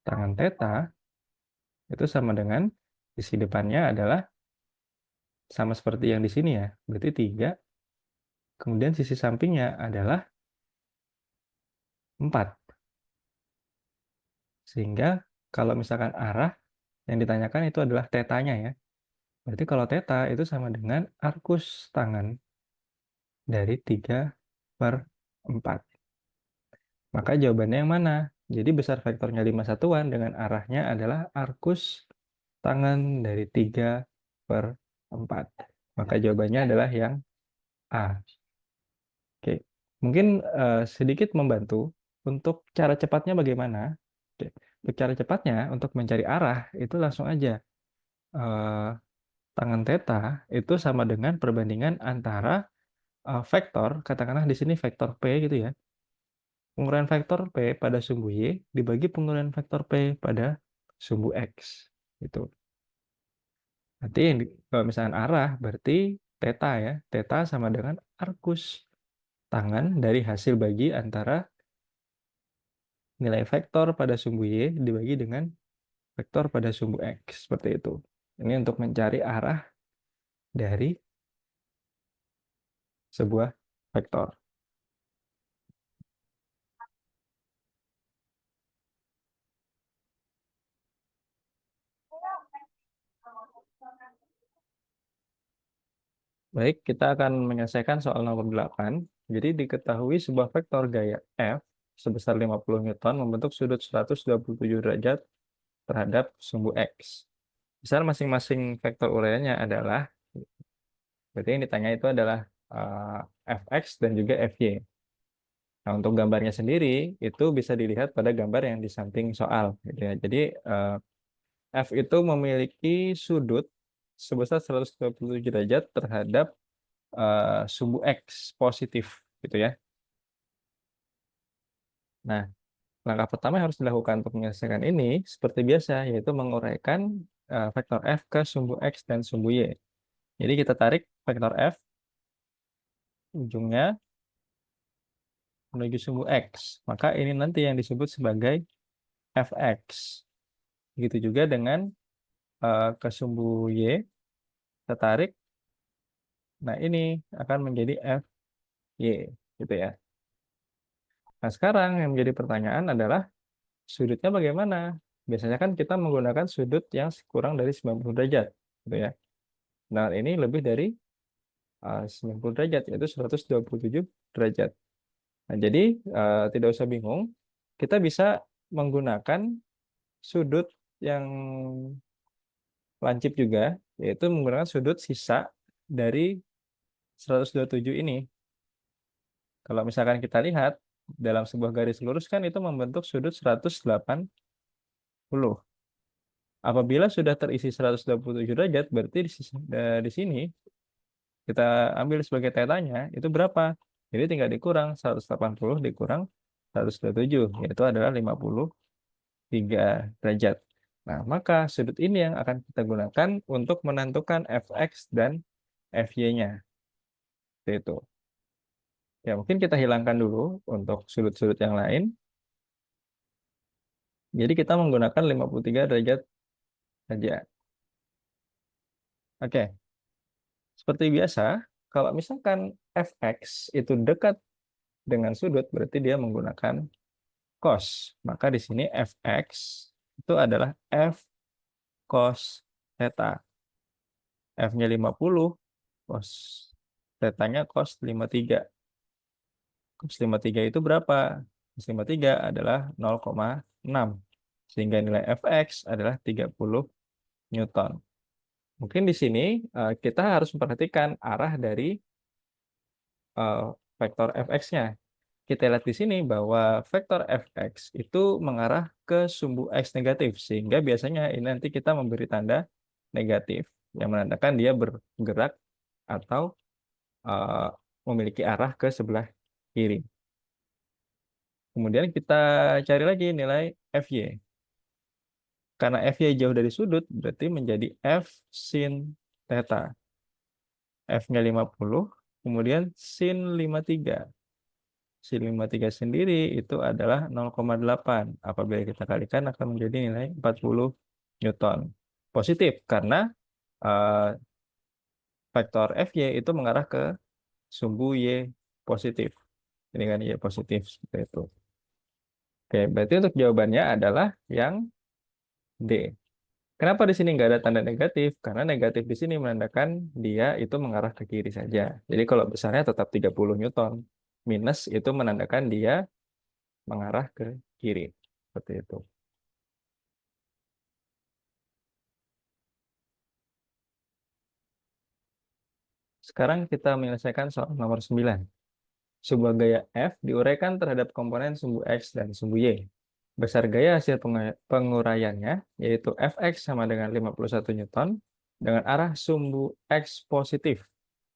tangan theta itu sama dengan sisi depannya adalah sama seperti yang di sini ya, berarti 3, kemudian sisi sampingnya adalah 4. Sehingga kalau misalkan arah yang ditanyakan itu adalah tetanya ya. Berarti kalau teta itu sama dengan arkus tangan dari 3/4. Maka jawabannya yang mana? Jadi besar vektornya 5 satuan dengan arahnya adalah arkus tangan dari 3/4. Maka jawabannya adalah yang A. Oke, mungkin sedikit membantu untuk cara cepatnya bagaimana. Oke. Untuk cara cepatnya, untuk mencari arah, itu langsung aja. Tangan theta itu sama dengan perbandingan antara vektor, katakanlah di sini vektor P gitu ya. Penguraian vektor P pada sumbu Y dibagi penguraian vektor P pada sumbu X. Gitu. Nanti kalau misalnya arah berarti theta ya. Theta sama dengan arkus tangan dari hasil bagi antara nilai vektor pada sumbu Y dibagi dengan vektor pada sumbu X. Seperti itu. Ini untuk mencari arah dari sebuah vektor. Baik, kita akan menyelesaikan soal nomor 8. Jadi diketahui sebuah vektor gaya F sebesar 50 Newton membentuk sudut 127 derajat terhadap sumbu X. Besar masing-masing vektor uraiannya adalah, berarti yang ditanya itu adalah Fx dan juga Fy. Nah, untuk gambarnya sendiri itu bisa dilihat pada gambar yang di samping soal. Gitu ya. Jadi F itu memiliki sudut sebesar 127 derajat terhadap sumbu X positif gitu ya. Nah, langkah pertama yang harus dilakukan untuk menyelesaikan ini seperti biasa, yaitu menguraikan vektor F ke sumbu X dan sumbu Y. Jadi kita tarik vektor F ujungnya menuju sumbu X. Maka ini nanti yang disebut sebagai Fx. Begitu juga dengan ke sumbu Y, kita tarik. Nah, ini akan menjadi Fy gitu ya. Nah, sekarang yang menjadi pertanyaan adalah sudutnya bagaimana? Biasanya kan kita menggunakan sudut yang kurang dari 90 derajat, gitu ya. Nah, ini lebih dari 90 derajat, yaitu 127 derajat. Nah, jadi tidak usah bingung, kita bisa menggunakan sudut yang lancip juga, yaitu menggunakan sudut sisa dari 127 ini. Kalau misalkan kita lihat, dalam sebuah garis lurus kan itu membentuk sudut 180. Apabila sudah terisi 127 derajat, berarti di sini kita ambil sebagai tetanya, itu berapa? Jadi tinggal dikurang 180 dikurang 127, yaitu adalah 53 derajat. Nah, maka sudut ini yang akan kita gunakan untuk menentukan Fx dan Fy-nya. Itu. Ya, mungkin kita hilangkan dulu untuk sudut-sudut yang lain. Jadi kita menggunakan 53 derajat saja. Oke. Seperti biasa, kalau misalkan Fx itu dekat dengan sudut, berarti dia menggunakan cos. Maka di sini Fx itu adalah F cos theta. F-nya 50, cos theta-nya cos 53. Cos 53 itu berapa? Cos 53 adalah 0,6. Sehingga nilai Fx adalah 30 Newton. Mungkin di sini kita harus memperhatikan arah dari uh, vektor Fx-nya. Kita lihat di sini bahwa vektor Fx itu mengarah ke sumbu X negatif, sehingga biasanya ini nanti kita memberi tanda negatif yang menandakan dia bergerak atau uh, memiliki arah ke sebelah kiri. Kemudian kita cari lagi nilai Fy. Karena Fy jauh dari sudut, berarti menjadi F sin theta. F-nya 50, kemudian sin 53. Sin 53 sendiri itu adalah 0,8. Apabila kita kalikan akan menjadi nilai 40 Newton. Positif karena eh, vektor Fy itu mengarah ke sumbu Y positif. Ini kan Y positif seperti itu. Oke, berarti untuk jawabannya adalah yang D. Kenapa di sini nggak ada tanda negatif? Karena negatif di sini menandakan dia itu mengarah ke kiri saja. Jadi kalau besarnya tetap 30 Newton. Minus itu menandakan dia mengarah ke kiri. Seperti itu. Sekarang kita menyelesaikan soal nomor 9. Sebuah gaya F diuraikan terhadap komponen sumbu X dan sumbu Y. Besar gaya hasil penguraiannya, yaitu Fx sama dengan 51 Newton, dengan arah sumbu X positif,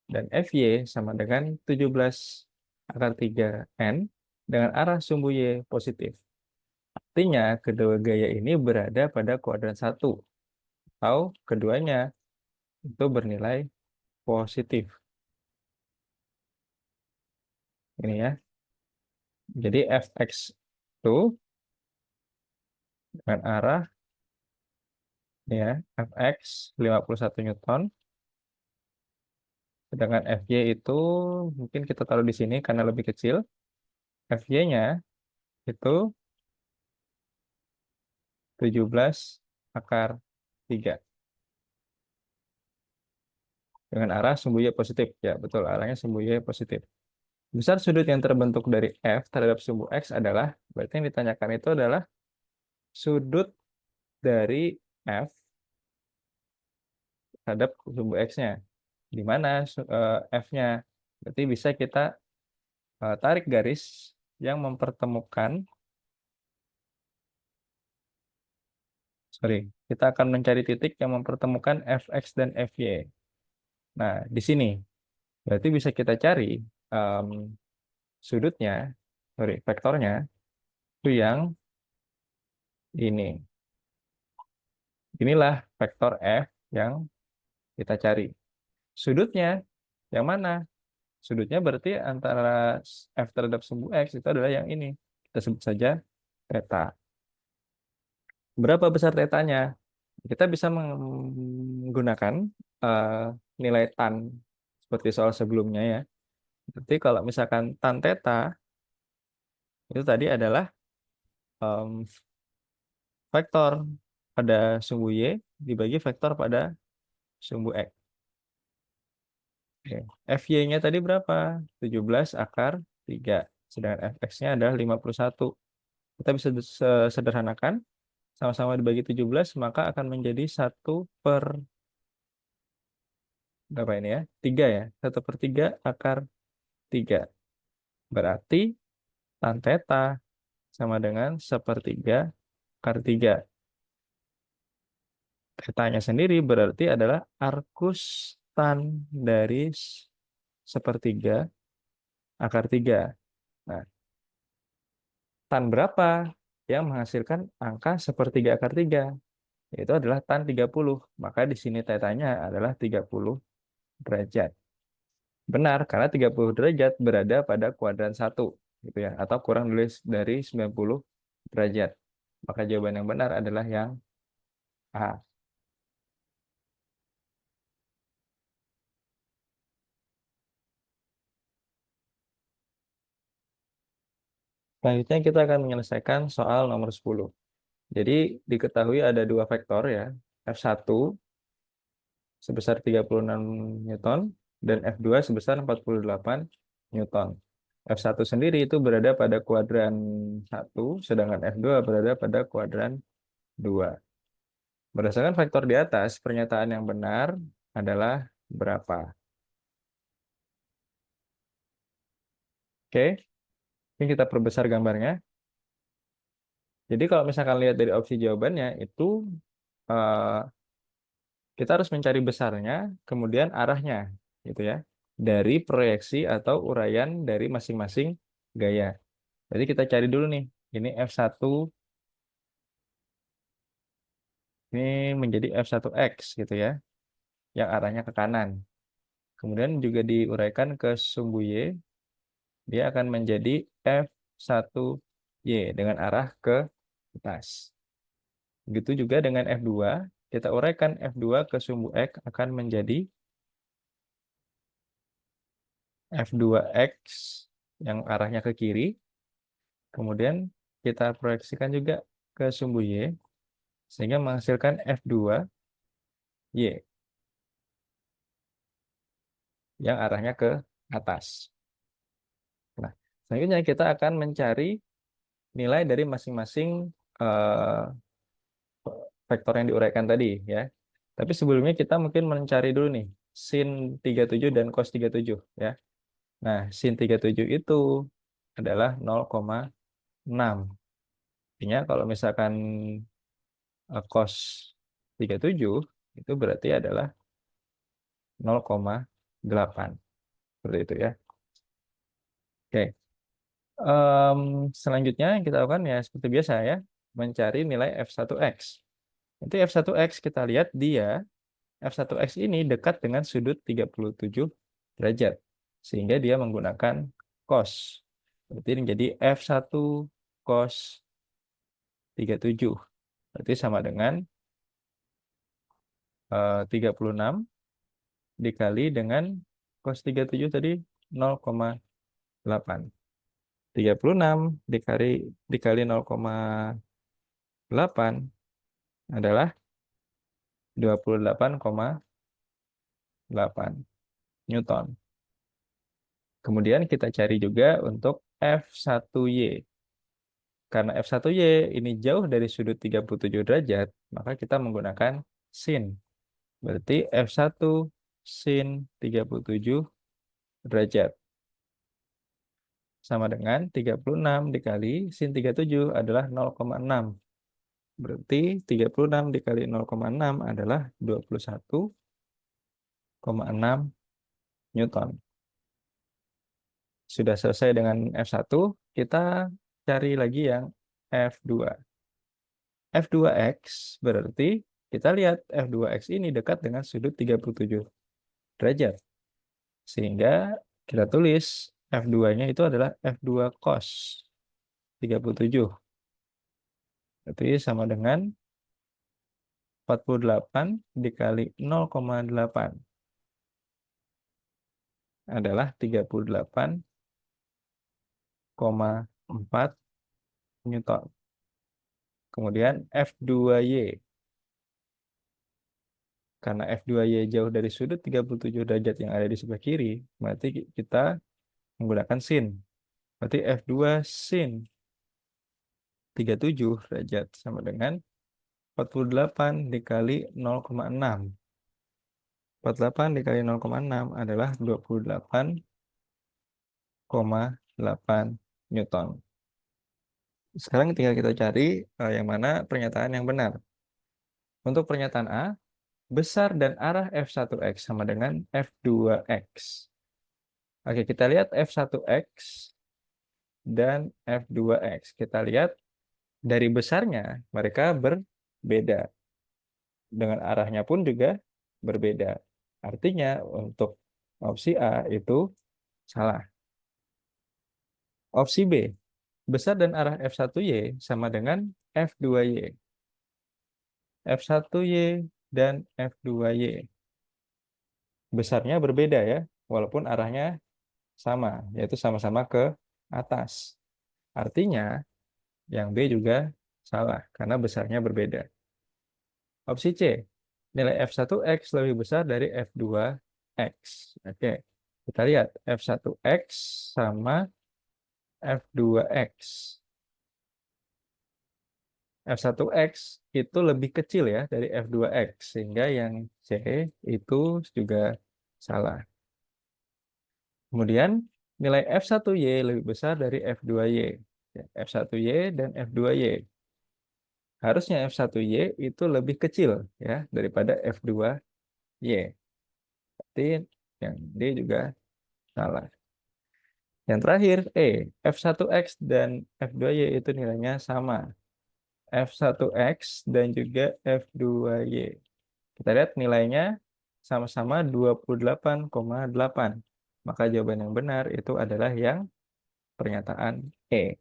dan Fy sama dengan 17 akar 3 N, dengan arah sumbu Y positif. Artinya, kedua gaya ini berada pada kuadran 1, atau keduanya itu bernilai positif. Ini ya. Jadi Fx itu dengan arah ya Fx 51 Newton, sedangkan Fy itu mungkin kita taruh di sini karena lebih kecil. Fy-nya itu 17 akar 3 dengan arah sumbu Y positif. Ya, betul, arahnya sumbu Y positif. Besar sudut yang terbentuk dari F terhadap sumbu X adalah, berarti yang ditanyakan itu adalah sudut dari F terhadap sumbu X-nya. Di mana F-nya? Berarti bisa kita tarik garis yang mempertemukan, sorry, kita akan mencari titik yang mempertemukan Fx dan Fy. Nah, di sini berarti bisa kita cari em, sudutnya, sorry, vektornya itu yang ini. Inilah vektor F yang kita cari. Sudutnya yang mana? Sudutnya berarti antara F terhadap sumbu X itu adalah yang ini. Kita sebut saja theta. Berapa besar tetanya? Kita bisa menggunakan eh, nilai tan seperti soal sebelumnya ya. Berarti kalau misalkan tan theta itu tadi adalah em, vektor pada sumbu Y dibagi vektor pada sumbu X. Oke. Fy-nya tadi berapa? 17 akar 3. Sedangkan Fx-nya adalah 51. Kita bisa sederhanakan. Sama-sama dibagi 17, maka akan menjadi 1 per berapa ini ya? 3 ya. 1/3 akar 3. Berarti tan theta sama dengan 1/3 akar 3. Tetanya sendiri berarti adalah arcus tan dari 1/3 akar 3. Nah, tan berapa yang menghasilkan angka 1/3 akar 3? Yaitu adalah tan 30. Maka di sini tetanya adalah 30 derajat. Benar, karena 30 derajat berada pada kuadran 1, gitu ya, atau kurang dari 90 derajat. Maka jawaban yang benar adalah yang A. Selanjutnya kita akan menyelesaikan soal nomor 10. Jadi diketahui ada dua vektor ya, F1 sebesar 36 Newton dan F2 sebesar 48 Newton. F1 sendiri itu berada pada kuadran 1, sedangkan F2 berada pada kuadran 2. Berdasarkan faktor di atas, pernyataan yang benar adalah berapa? Oke, ini kita perbesar gambarnya. Jadi kalau misalkan lihat dari opsi jawabannya, itu eh, kita harus mencari besarnya, kemudian arahnya, gitu ya, dari proyeksi atau uraian dari masing-masing gaya. Jadi kita cari dulu nih, ini F1, ini menjadi F1X gitu ya, yang arahnya ke kanan. Kemudian juga diuraikan ke sumbu Y, dia akan menjadi F1Y dengan arah ke atas. Begitu juga dengan F2, kita uraikan F2 ke sumbu X akan menjadi F2X yang arahnya ke kiri. Kemudian kita proyeksikan juga ke sumbu Y, sehingga menghasilkan F2Y yang arahnya ke atas. Nah, selanjutnya kita akan mencari nilai dari masing-masing eh, vektor yang diuraikan tadi ya. Tapi sebelumnya kita mungkin mencari dulu nih sin 37 dan cos 37 ya. Nah, sin 37 itu adalah 0,6. Artinya kalau misalkan cos 37 itu berarti adalah 0,8. Seperti itu ya. Oke. Selanjutnya kita lakukan ya seperti biasa ya, mencari nilai f1x. Nanti f1x kita lihat dia f1x ini dekat dengan sudut 37 derajat. Sehingga dia menggunakan cos. Berarti ini jadi f1 cos 37. Berarti sama dengan 36 dikali dengan cos 37 tadi 0,8. 36 dikali 0,8 adalah 28,8 Newton. Kemudian kita cari juga untuk F1Y. Karena F1Y ini jauh dari sudut 37 derajat, maka kita menggunakan sin. Berarti F1 sin 37 derajat. Sama dengan 36 dikali sin 37 adalah 0,6. Berarti 36 dikali 0,6 adalah 21,6 Newton. Sudah selesai dengan F1, kita cari lagi yang F2. F2X berarti kita lihat F2X ini dekat dengan sudut 37 derajat. Sehingga kita tulis F2-nya itu adalah F2 cos 37. Berarti sama dengan 48 dikali 0,8 adalah 38,4 Newton. Kemudian F2Y. Karena F2Y jauh dari sudut 37 derajat yang ada di sebelah kiri, berarti kita menggunakan sin. Berarti F2 sin 37 derajat sama dengan 48 dikali 0,6. 48 dikali 0,6 adalah 28,8 Newton. Sekarang tinggal kita cari yang mana pernyataan yang benar. Untuk pernyataan A, besar dan arah F1X sama dengan F2X. Oke, kita lihat F1X dan F2X. Kita lihat dari besarnya mereka berbeda. Dengan arahnya pun juga berbeda. Artinya untuk opsi A itu salah. Opsi B, besar dan arah F1Y sama dengan F2Y. F1Y dan F2Y. Besarnya berbeda ya, walaupun arahnya sama, yaitu sama-sama ke atas. Artinya yang B juga salah, karena besarnya berbeda. Opsi C, nilai F1X lebih besar dari F2X. Oke, kita lihat F1X sama F2X. F1X itu lebih kecil ya dari F2X, sehingga yang C itu juga salah. Kemudian nilai F1Y lebih besar dari F2Y. F1Y dan F2Y. Harusnya F1Y itu lebih kecil ya daripada F2Y. Berarti yang D juga salah. Yang terakhir, F1X dan F2Y itu nilainya sama. F1X dan juga F2Y. Kita lihat nilainya sama-sama 28,8. Maka jawaban yang benar itu adalah yang pernyataan E.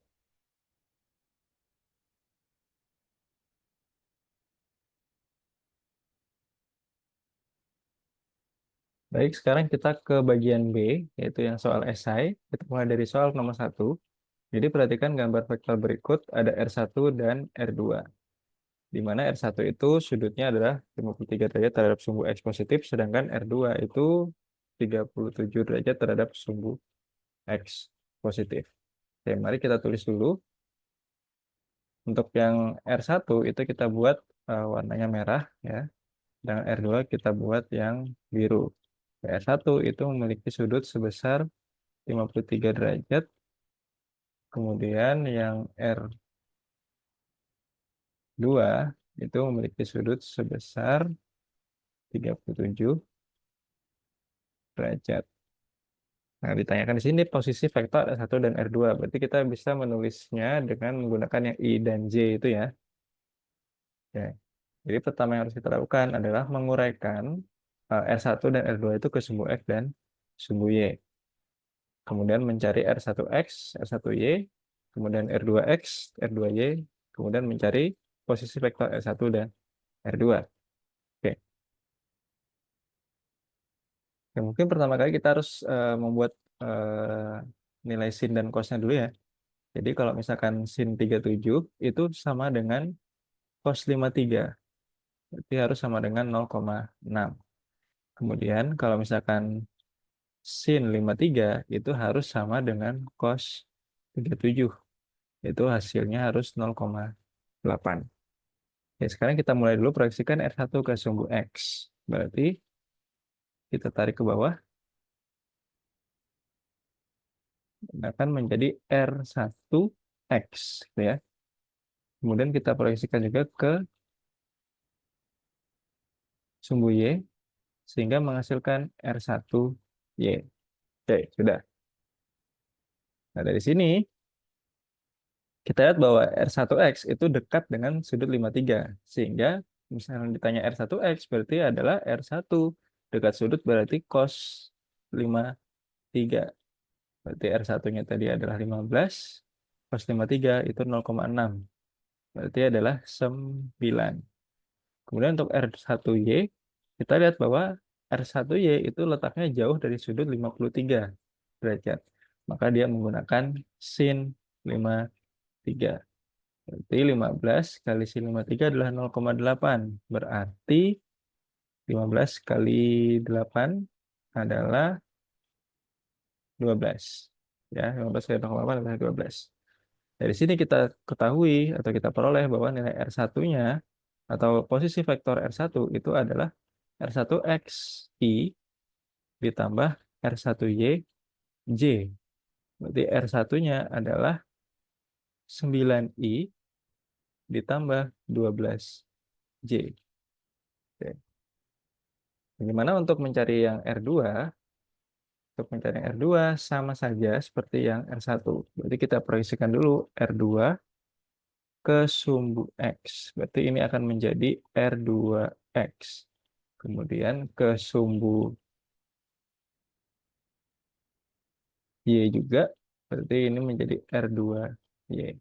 Baik, sekarang kita ke bagian B, yaitu yang soal esai. Kita mulai dari soal nomor 1. Jadi perhatikan gambar vektor berikut, ada R1 dan R2. Di mana R1 itu sudutnya adalah 53 derajat terhadap sumbu X positif, sedangkan R2 itu 37 derajat terhadap sumbu X positif. Oke, mari kita tulis dulu. Untuk yang R1 itu kita buat warnanya merah, ya. Dan R2 kita buat yang biru. R1 itu memiliki sudut sebesar 53 derajat. Kemudian yang R2 itu memiliki sudut sebesar 37 derajat. Nah, ditanyakan di sini posisi vektor R1 dan R2. Berarti kita bisa menulisnya dengan menggunakan yang I dan J itu ya. Oke. Jadi pertama yang harus kita lakukan adalah menguraikan R1 dan R2 itu ke sumbu X dan sumbu Y. Kemudian mencari R1X, R1Y, kemudian R2X, R2Y, kemudian mencari posisi vektor R1 dan R2. Oke. Ya, mungkin pertama kali kita harus membuat nilai sin dan cosnya dulu ya. Jadi kalau misalkan sin 37 itu sama dengan cos 53. Berarti harus sama dengan 0,6. Kemudian kalau misalkan sin 53 itu harus sama dengan cos 37. Itu hasilnya harus 0,8. Ya, sekarang kita mulai dulu proyeksikan R1 ke sumbu X. Berarti kita tarik ke bawah akan menjadi R1X, gitu ya. Kemudian kita proyeksikan juga ke sumbu Y sehingga menghasilkan R1Y. Oke, sudah. Nah, dari sini kita lihat bahwa R1X itu dekat dengan sudut 53. Sehingga misalnya ditanya R1X berarti adalah R1. Dekat sudut berarti cos 53. Berarti R1-nya tadi adalah 15. Cos 53 itu 0,6. Berarti adalah 9. Kemudian untuk R1Y, kita lihat bahwa R1Y itu letaknya jauh dari sudut 53 derajat. Maka dia menggunakan sin 53. Berarti 15 kali sin 53 adalah 0,8. Berarti 15 kali 8 adalah 12. Ya, 15 kali 0,8 adalah 12. Dari sini kita ketahui atau kita peroleh bahwa nilai R1-nya atau posisi vektor R1 itu adalah R1X I ditambah R1Y J. Berarti R1-nya adalah 9I ditambah 12J. Oke. Bagaimana untuk mencari yang R2? Untuk mencari yang R2 sama saja seperti yang R1. Berarti kita proyeksikan dulu R2 ke sumbu X. Berarti ini akan menjadi R2X. Kemudian ke sumbu Y juga. Berarti ini menjadi R2Y.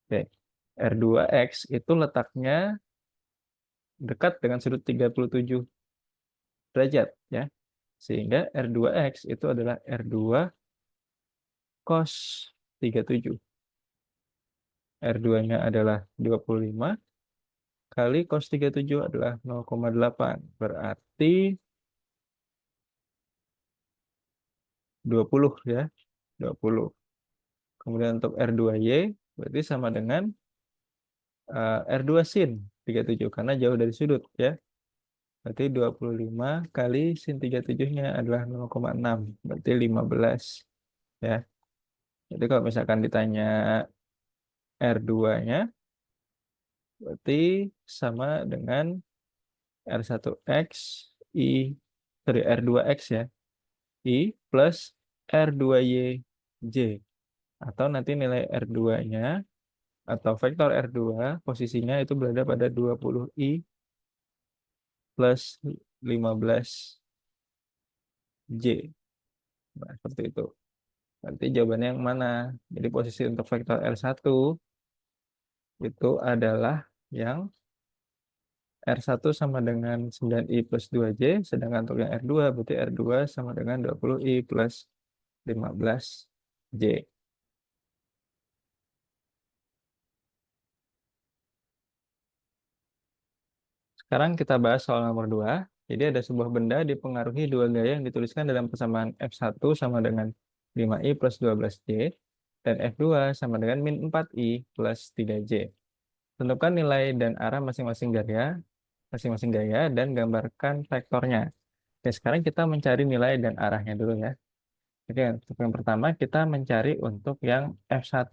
Oke. R2X itu letaknya dekat dengan sudut 37 derajat ya. Sehingga R2X itu adalah R2 cos 37. R2-nya adalah 25 kali cos 37 adalah 0,8. Berarti 20 ya. 20. Kemudian untuk R2Y berarti sama dengan R2 sin 37 karena jauh dari sudut ya. Berarti 25 kali sin 37-nya adalah 0,6. Berarti 15 ya. Jadi kalau misalkan ditanya R2-nya berarti sama dengan R1X I dari R2X ya. I plus R2Y J. Atau nanti nilai R2-nya atau vektor R2 posisinya itu berada pada 20I plus 15J. Nah, seperti itu. Nanti jawabannya yang mana? Jadi posisi untuk vektor R1 itu adalah yang R1 sama dengan 9I plus 2J, sedangkan untuk yang R2 berarti R2 sama dengan 20I plus 15J. Sekarang kita bahas soal nomor 2. Jadi ada sebuah benda dipengaruhi dua gaya yang dituliskan dalam persamaan F1 sama dengan 5I plus 12J dan F2 sama dengan min 4I plus 3J. Tentukan nilai dan arah masing-masing gaya dan gambarkan vektornya. Oke, sekarang kita mencari nilai dan arahnya dulu ya. Jadi untuk yang pertama kita mencari untuk yang F1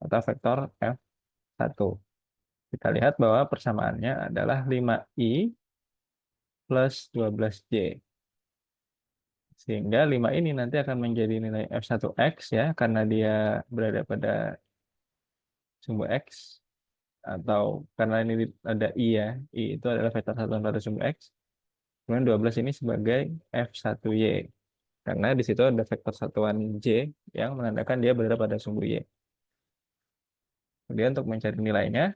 atau vektor F1. Kita lihat bahwa persamaannya adalah 5I plus 12J. Sehingga 5 ini nanti akan menjadi nilai F1X ya, karena dia berada pada sumbu X. Atau karena ini ada I ya, I itu adalah vektor satuan pada sumbu X. Kemudian 12 ini sebagai F1Y. Karena di situ ada vektor satuan J yang menandakan dia berada pada sumbu Y. Kemudian untuk mencari nilainya,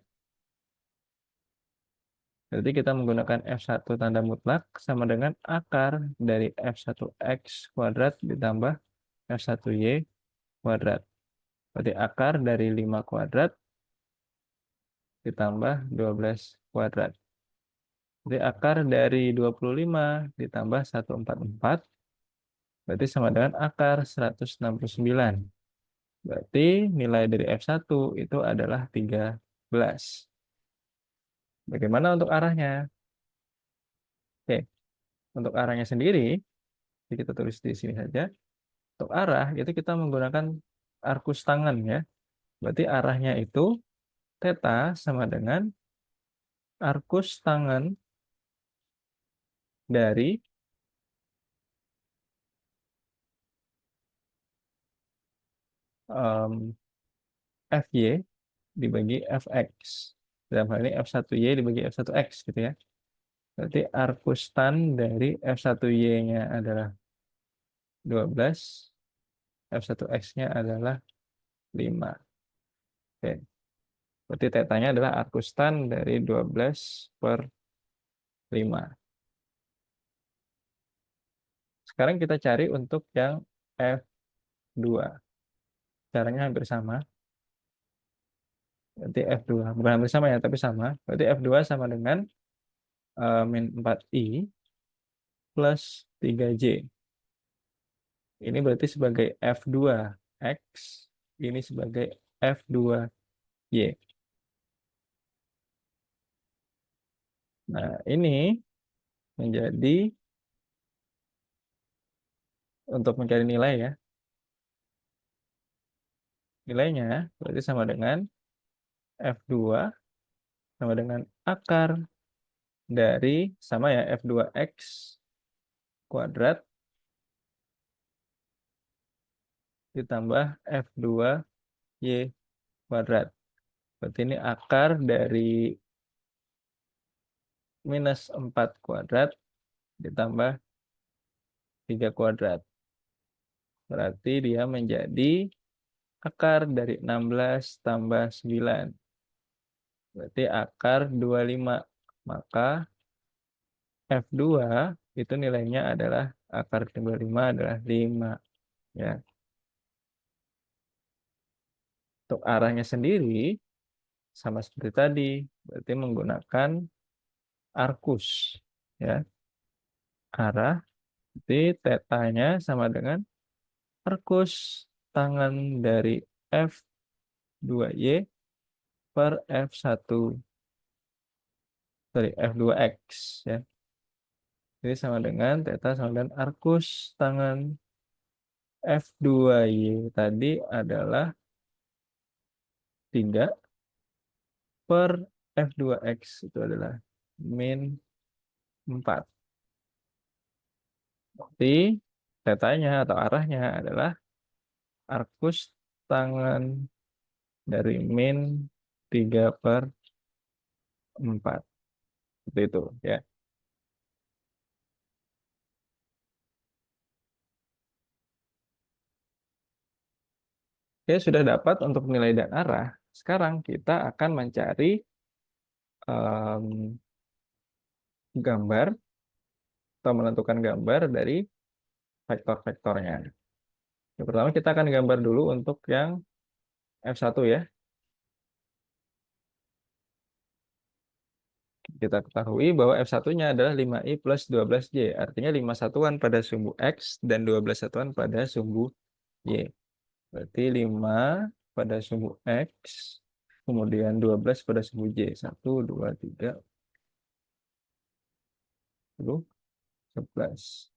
berarti kita menggunakan F1 tanda mutlak sama dengan akar dari F1X kuadrat ditambah F1Y kuadrat. Berarti akar dari 5 kuadrat ditambah 12 kuadrat. Jadi akar dari 25 ditambah 144 berarti sama dengan akar 169. Berarti nilai dari F1 itu adalah 13. Bagaimana untuk arahnya? Oke, untuk arahnya sendiri, kita tulis di sini saja. Untuk arah, itu kita menggunakan arkus tangan ya. Berarti arahnya itu theta sama dengan arkus tangan dari FY dibagi Fx. Dalam hal ini F1Y dibagi F1X gitu ya. Berarti arkus tan dari F1Y-nya adalah 12, F1X-nya adalah 5. Oke. Berarti tetanya adalah arkus tan dari 12 per 5. Sekarang kita cari untuk yang F2. Caranya hampir sama. Berarti F2. Bukan hampir sama ya, tapi sama. Berarti F2 sama dengan min 4I plus 3J. Ini berarti sebagai F2X, ini sebagai F2Y. Nah, ini menjadi untuk mencari nilai ya. Nilainya berarti sama dengan F2 sama dengan akar dari sama ya F2X kuadrat ditambah F2Y kuadrat. Berarti ini akar dari minus 4 kuadrat ditambah 3 kuadrat. Berarti dia menjadi akar dari 16 tambah 9. Berarti akar 25. Maka F2 itu nilainya adalah akar 25 adalah 5. Ya. Untuk arahnya sendiri, sama seperti tadi. Berarti menggunakan arkus. Ya. Arah, berarti tetanya sama dengan arkus tangan dari F2Y per F1 dari F2X ya. Jadi sama dengan theta sama dengan arkus tangan F2Y tadi adalah 3 per F2X itu adalah min 4. Berarti tetanya atau arahnya adalah arkus tangan dari min 3 per 4. Seperti itu ya. Oke, sudah dapat untuk nilai dan arah. Sekarang kita akan mencari em, gambar atau menentukan gambar dari vektor-vektornya. Yang pertama kita akan gambar dulu untuk yang F1 ya. Kita ketahui bahwa F1-nya adalah 5i plus 12j. Artinya 5 satuan pada sumbu X dan 12 satuan pada sumbu Y. Berarti 5 pada sumbu X, kemudian 12 pada sumbu Y. 1, 2, 3, 10, 11.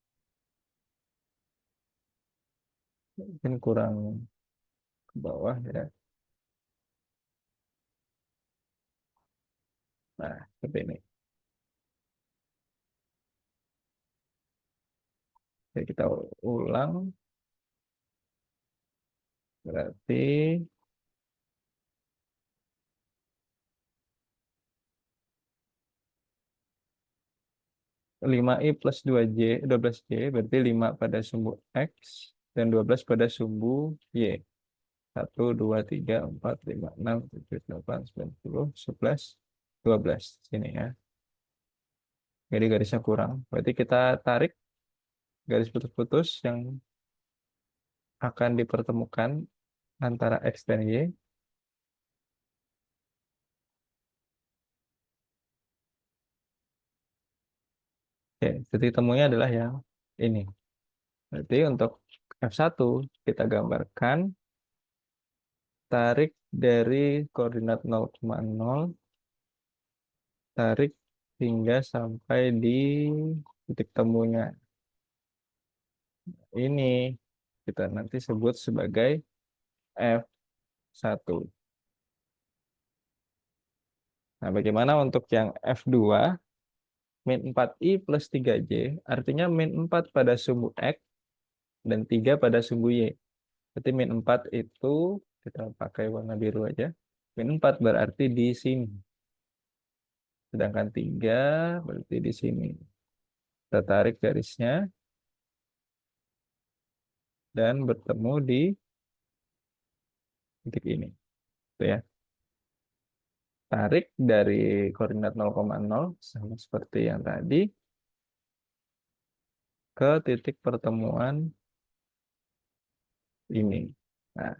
Mungkin kurang ke bawah ya. Nah, seperti ini. Jadi kita ulang. Berarti 5i plus 2j, 12j, berarti 5 pada sumbu X dan 12 pada sumbu Y. 1, 2, 3, 4, 5, 6, 7, 8, 9, 10, 11, 12. Sini ya. Jadi garisnya kurang. Berarti kita tarik garis putus-putus yang akan dipertemukan antara X dan Y. Oke, titik temunya adalah yang ini. Berarti untuk F1 kita gambarkan tarik dari koordinat 0,0, tarik hingga sampai di titik temunya. Ini kita nanti sebut sebagai F1. Nah, bagaimana untuk yang F2? Min 4i plus 3j, artinya min 4 pada sumbu X dan 3 pada sumbu Y. Berarti min 4 itu, kita pakai warna biru aja. Min 4 berarti di sini. Sedangkan 3 berarti di sini. Kita tarik garisnya dan bertemu di titik ini. Itu ya. Tarik dari koordinat 0,0 sama seperti yang tadi ke titik pertemuan ini. Nah,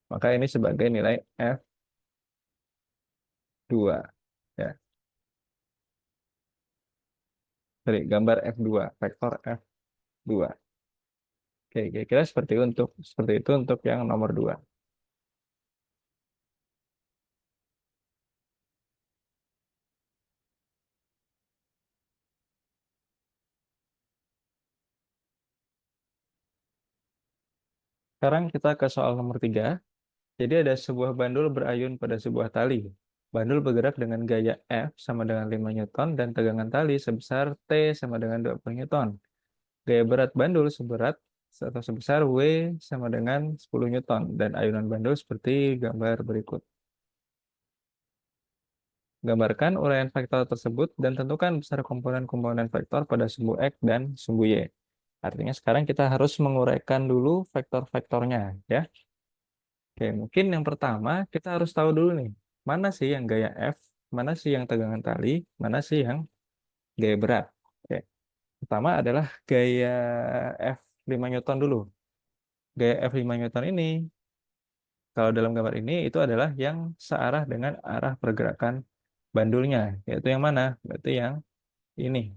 maka ini sebagai nilai F2. Ya, dari gambar F2, vektor F2. Oke, kira-kira seperti itu untuk yang nomor 2. Sekarang kita ke soal nomor 3. Jadi ada sebuah bandul berayun pada sebuah tali. Bandul bergerak dengan gaya F sama dengan 5 Newton dan tegangan tali sebesar T sama dengan 20 Newton. Gaya berat bandul seberat atau sebesar W sama dengan 10 Newton dan ayunan bandul seperti gambar berikut. Gambarkan uraian vektor tersebut dan tentukan besar komponen-komponen vektor pada sumbu X dan sumbu Y. Artinya sekarang kita harus menguraikan dulu vektor-vektornya, ya. Oke, mungkin yang pertama kita harus tahu dulu nih, mana sih yang gaya F, mana sih yang tegangan tali, mana sih yang gaya berat. Oke, pertama adalah gaya F 5 Newton dulu. Gaya F 5 Newton ini, kalau dalam gambar ini, itu adalah yang searah dengan arah pergerakan bandulnya, yaitu yang mana? Berarti yang ini,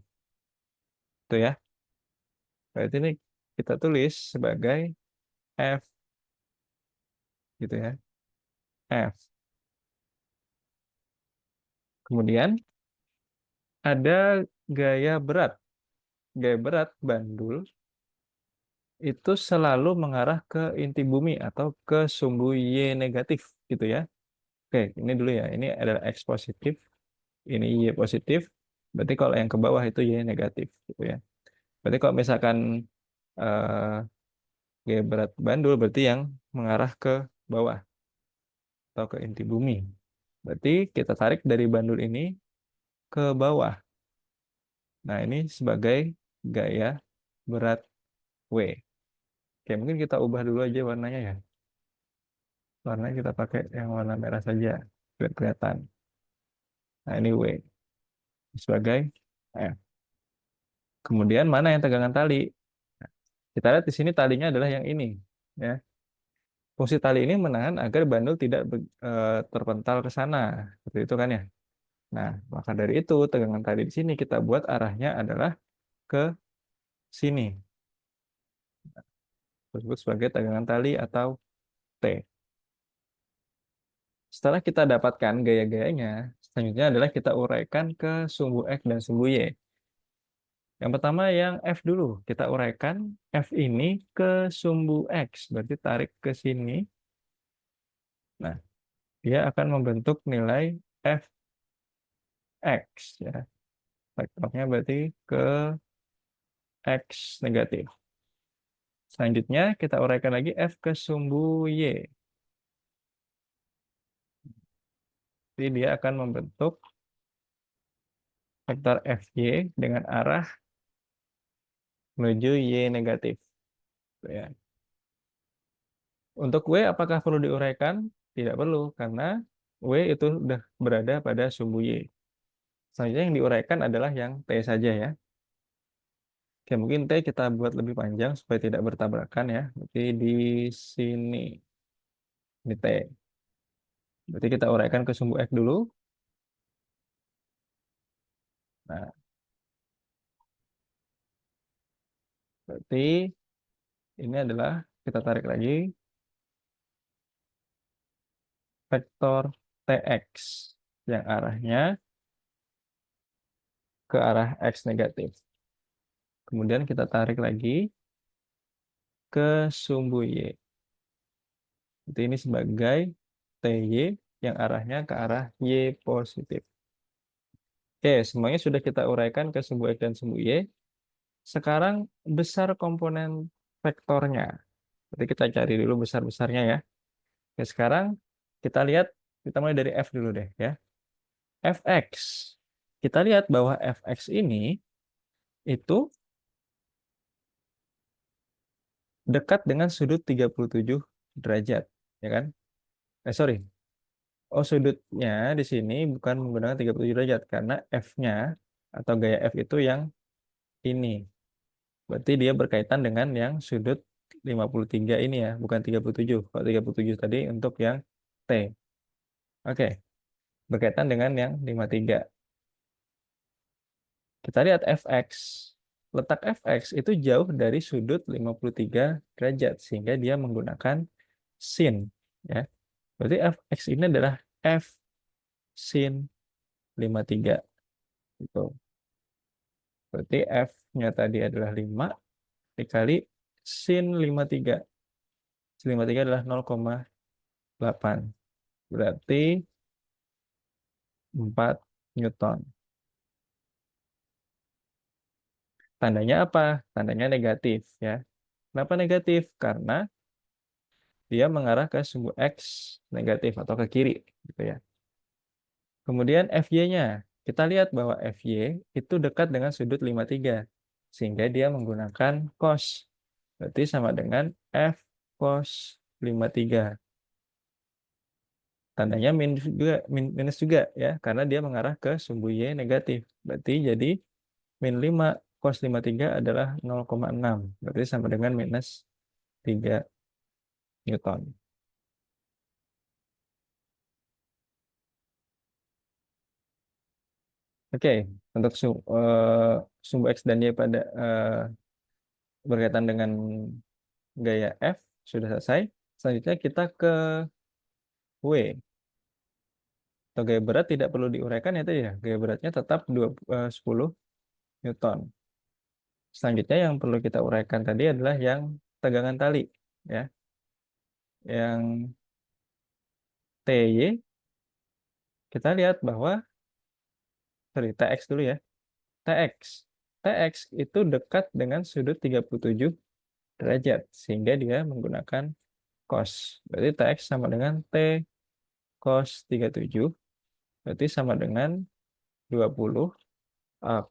itu ya. Berarti ini kita tulis sebagai F, gitu ya. F. Kemudian ada gaya berat. Gaya berat bandul itu selalu mengarah ke inti bumi atau ke sumbu Y negatif gitu ya. Oke, ini dulu ya. Ini adalah X positif, ini Y positif. Berarti kalau yang ke bawah itu Y negatif gitu ya. Berarti kalau misalkan eh, gaya berat bandul berarti yang mengarah ke bawah atau ke inti bumi. Berarti kita tarik dari bandul ini ke bawah. Nah, ini sebagai gaya berat W. Oke, mungkin kita ubah dulu aja warnanya ya. Warnanya kita pakai yang warna merah saja biar kelihatan. Nah, ini W sebagai F. Kemudian mana yang tegangan tali? Nah, kita lihat di sini talinya adalah yang ini, ya. Fungsi tali ini menahan agar bandul tidak terpental ke sana, seperti itu kan ya. Nah, maka dari itu tegangan tali di sini kita buat arahnya adalah ke sini, disebut sebagai tegangan tali atau T. Setelah kita dapatkan gaya-gayanya, selanjutnya adalah kita uraikan ke sumbu X dan sumbu Y. Yang pertama yang F dulu, kita uraikan F ini ke sumbu X, berarti tarik ke sini. Nah, dia akan membentuk nilai Fx, ya. Vektornya berarti ke X negatif. Selanjutnya kita uraikan lagi F ke sumbu Y. Jadi dia akan membentuk vektor Fy dengan arah menuju Y negatif. Tuh ya. Untuk W apakah perlu diuraikan? Tidak perlu, karena W itu sudah berada pada sumbu Y. Selanjutnya yang diuraikan adalah yang T saja ya. Oke, mungkin T kita buat lebih panjang supaya tidak bertabrakan ya. Berarti di sini, di T. Berarti kita uraikan ke sumbu X dulu. Nah, berarti ini adalah, kita tarik lagi, vektor Tx yang arahnya ke arah X negatif. Kemudian kita tarik lagi ke sumbu Y. Jadi ini sebagai TY yang arahnya ke arah Y positif. Oke, semuanya sudah kita uraikan ke sumbu X dan sumbu Y. Sekarang besar komponen vektornya. Jadi kita cari dulu besar-besarnya ya. Oke, sekarang kita lihat, kita mulai dari F dulu deh ya. Fx. Kita lihat bahwa Fx ini itu dekat dengan sudut 37 derajat, ya kan? Sorry. Oh, sudutnya di sini bukan menggunakan 37 derajat karena F-nya atau gaya F itu yang ini. Berarti dia berkaitan dengan yang sudut 53 ini ya, bukan 37. Kalau 37 tadi untuk yang T. Oke, berkaitan dengan yang 53. Kita lihat Fx. Letak Fx itu jauh dari sudut 53 derajat sehingga dia menggunakan sin, ya. Berarti Fx ini adalah F sin 53 gitu. Berarti F-nya tadi adalah 5 dikali sin 53. Sin 53 adalah 0,8. Berarti 4 Newton. Tandanya apa? Tandanya negatif ya. Kenapa negatif? Karena dia mengarah ke sumbu X negatif atau ke kiri gitu ya. Kemudian FY-nya. Kita lihat bahwa FY itu dekat dengan sudut 53 sehingga dia menggunakan cos. Berarti sama dengan F cos 53. Tandanya minus juga, minus juga ya, karena dia mengarah ke sumbu Y negatif. Berarti jadi min 5 cos 53 adalah 0,6. Berarti sama dengan minus 3 Newton. Oke, untuk sumbu X dan Y pada berkaitan dengan gaya F sudah selesai. Selanjutnya kita ke W. Atau gaya berat tidak perlu diuraikan ya tadi ya. Gaya beratnya tetap 10 Newton. Selanjutnya yang perlu kita uraikan tadi adalah yang tegangan tali ya. Yang TY kita lihat bahwa, sorry, TX dulu ya. TX. TX itu dekat dengan sudut 37 derajat sehingga dia menggunakan cos. Berarti TX sama dengan T cos 37. Berarti sama dengan 20.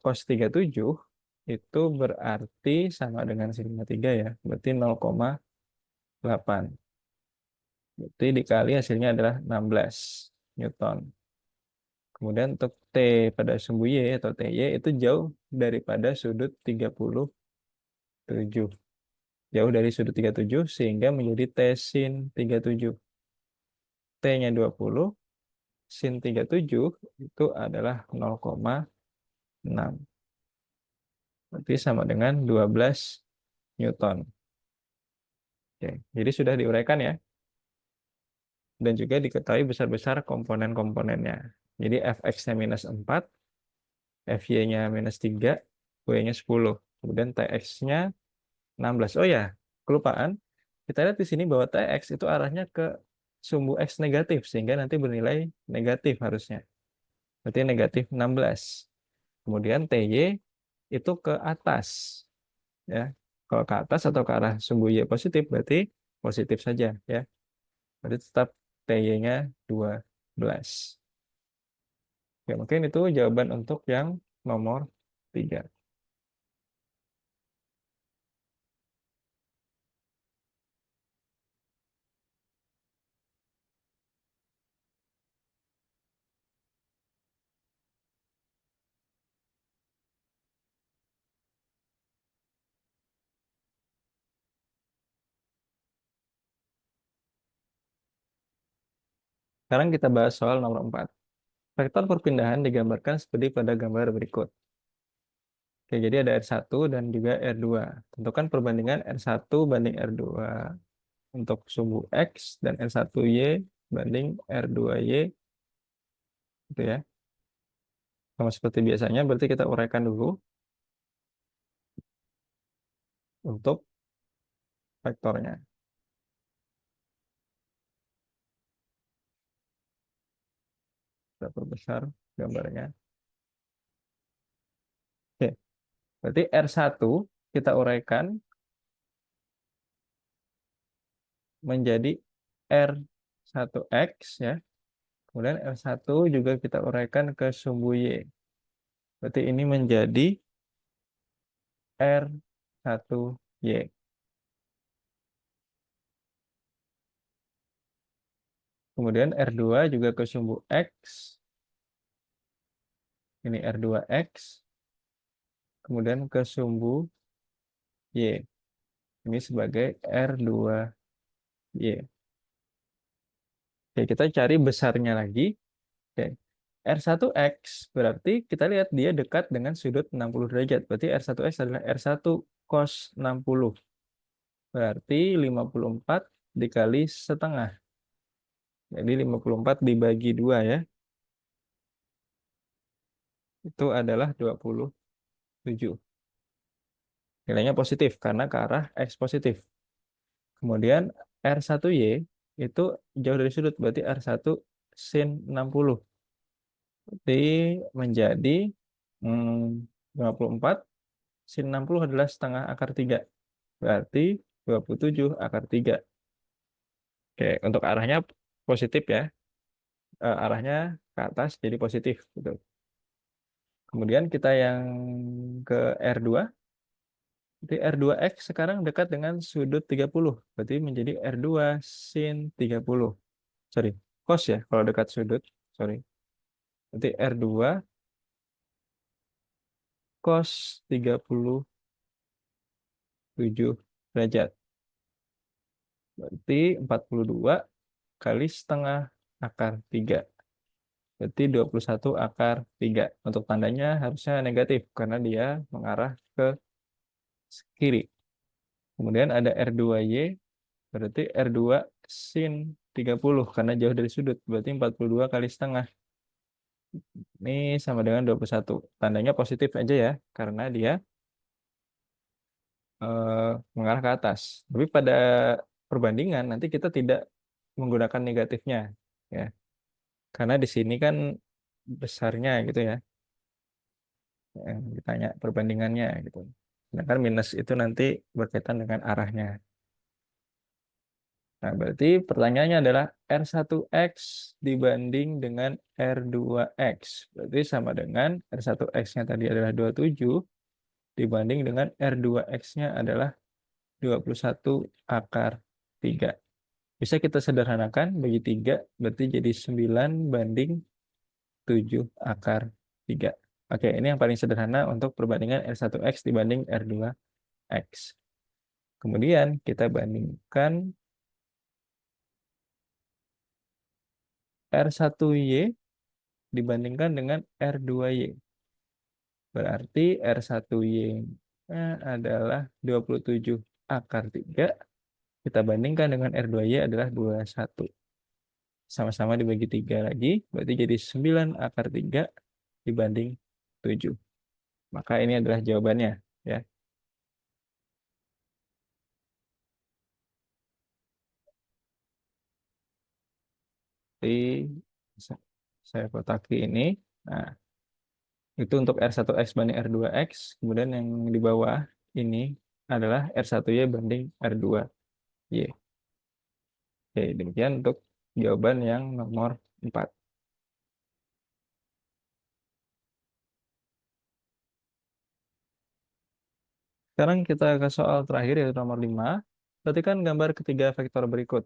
Cos 37 itu berarti sama dengan sin 3 ya. Berarti 0,8. Berarti dikali hasilnya adalah 16 Newton. Kemudian untuk T pada sumbu Y atau TY itu jauh daripada sudut 37. Jauh dari sudut 37 sehingga menjadi T sin 37. T-nya 20, sin 37 itu adalah 0,6. Berarti sama dengan 12 Newton. Oke, jadi sudah diuraikan ya. Dan juga diketahui besar-besar komponen-komponennya. Jadi fx-nya minus 4, fy-nya minus 3, y-nya 10. Kemudian tx-nya 16. Oh ya, kelupaan. Kita lihat di sini bahwa tx itu arahnya ke sumbu x negatif, sehingga nanti bernilai negatif harusnya. Berarti negatif 16. Kemudian ty itu ke atas. Ya, kalau ke atas atau ke arah sumbu y positif, berarti positif saja. Ya, berarti tetap ty-nya 12. Ya, mungkin itu jawaban untuk yang nomor 3. Sekarang kita bahas soal nomor 4. Vektor perpindahan digambarkan seperti pada gambar berikut. Oke, jadi ada R1 dan juga R2. Tentukan perbandingan R1 banding R2 untuk sumbu X dan R1Y banding R2Y. Gitu ya. Sama seperti biasanya, berarti kita uraikan dulu untuk vektornya. Kita perbesar gambarnya. Oke, berarti R1 kita uraikan menjadi R1X ya. Kemudian R1 juga kita uraikan ke sumbu Y. Berarti ini menjadi R1Y. Kemudian R2 juga ke sumbu X. Ini R2X. Kemudian ke sumbu Y. Ini sebagai R2Y. Oke, kita cari besarnya lagi. Oke. R1X berarti kita lihat dia dekat dengan sudut 60 derajat. Berarti R1X adalah R1 cos 60. Berarti 54 dikali setengah. Jadi 54 dibagi 2 ya. Itu adalah 27. Nilainya positif karena ke arah X positif. Kemudian R1Y itu jauh dari sudut. Berarti R1 sin 60. Berarti menjadi 54 sin 60 adalah setengah akar 3. Berarti 27 akar 3. Oke, untuk arahnya positif ya. Arahnya ke atas jadi positif. Gitu. Kemudian kita yang ke R2. Jadi R2X sekarang dekat dengan sudut 30. Berarti menjadi R2 sin 30. Sorry, cos ya kalau dekat sudut. Sorry. Berarti R2 cos 37 derajat. Berarti 42 kali setengah akar 3. Berarti 21 akar 3. Untuk tandanya harusnya negatif karena dia mengarah ke kiri. Kemudian ada R2Y, berarti R2 sin 30 karena jauh dari sudut. Berarti 42 kali setengah. Ini sama dengan 21. Tandanya positif aja ya, karena dia mengarah ke atas. Tapi pada perbandingan nanti kita tidak menggunakan negatifnya. Ya, karena di sini kan besarnya gitu ya. Yang ditanya perbandingannya gitu. Sedangkan minus itu nanti berkaitan dengan arahnya. Nah, berarti pertanyaannya adalah R1X dibanding dengan R2X. Berarti sama dengan R1X-nya tadi adalah 27 dibanding dengan R2X-nya adalah 21 akar 3. Bisa kita sederhanakan bagi 3, berarti jadi 9 banding 7 akar 3. Oke, ini yang paling sederhana untuk perbandingan R1X dibanding R2X. Kemudian kita bandingkan R1Y dibandingkan dengan R2Y. Berarti R1Y-nya adalah 27 akar 3. Kita bandingkan dengan R2Y adalah 21. Sama-sama dibagi 3 lagi, berarti jadi 9 akar 3 dibanding 7. Maka ini adalah jawabannya, ya. Jadi saya kotaki ini. Nah, itu untuk R1X banding R2X. Kemudian yang di bawah ini adalah R1Y banding R2Y. Oke, demikian untuk jawaban yang nomor 4. Sekarang kita ke soal terakhir yaitu nomor 5. Perhatikan gambar ketiga vektor berikut.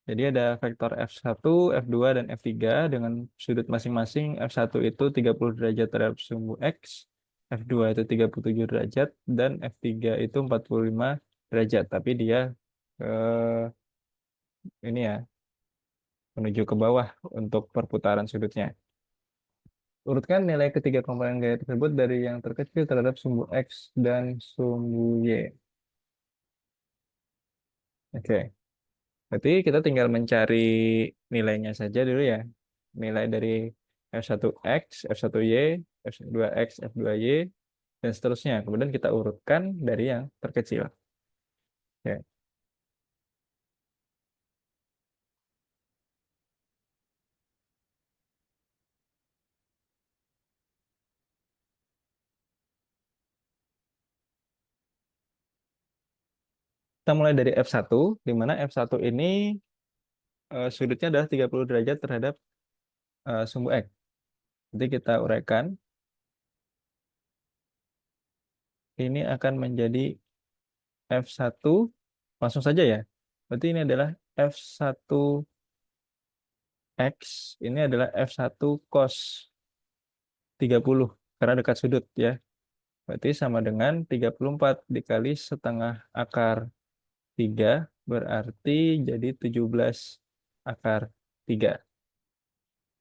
Jadi ada vektor F1, F2, dan F3 dengan sudut masing-masing. F1 itu 30 derajat terhadap sumbu X, F2 itu 37 derajat, dan F3 itu 45 derajat. Tapi dia ini ya, menuju ke bawah untuk perputaran sudutnya. Urutkan nilai ketiga komponen gaya tersebut dari yang terkecil terhadap sumbu X dan sumbu Y. Oke, berarti kita tinggal mencari nilainya saja dulu ya. Nilai dari F1X, F1Y, F2X, F2Y, dan seterusnya. Kemudian kita urutkan dari yang terkecil. Oke. Kita mulai dari F1, di mana F1 ini sudutnya adalah 30 derajat terhadap sumbu X. Jadi kita uraikan, ini akan menjadi F1, langsung saja ya. Berarti ini adalah F1X, ini adalah F1 cos 30, karena dekat sudut ya. Berarti sama dengan 34 dikali setengah akar 3, berarti jadi 17 akar 3.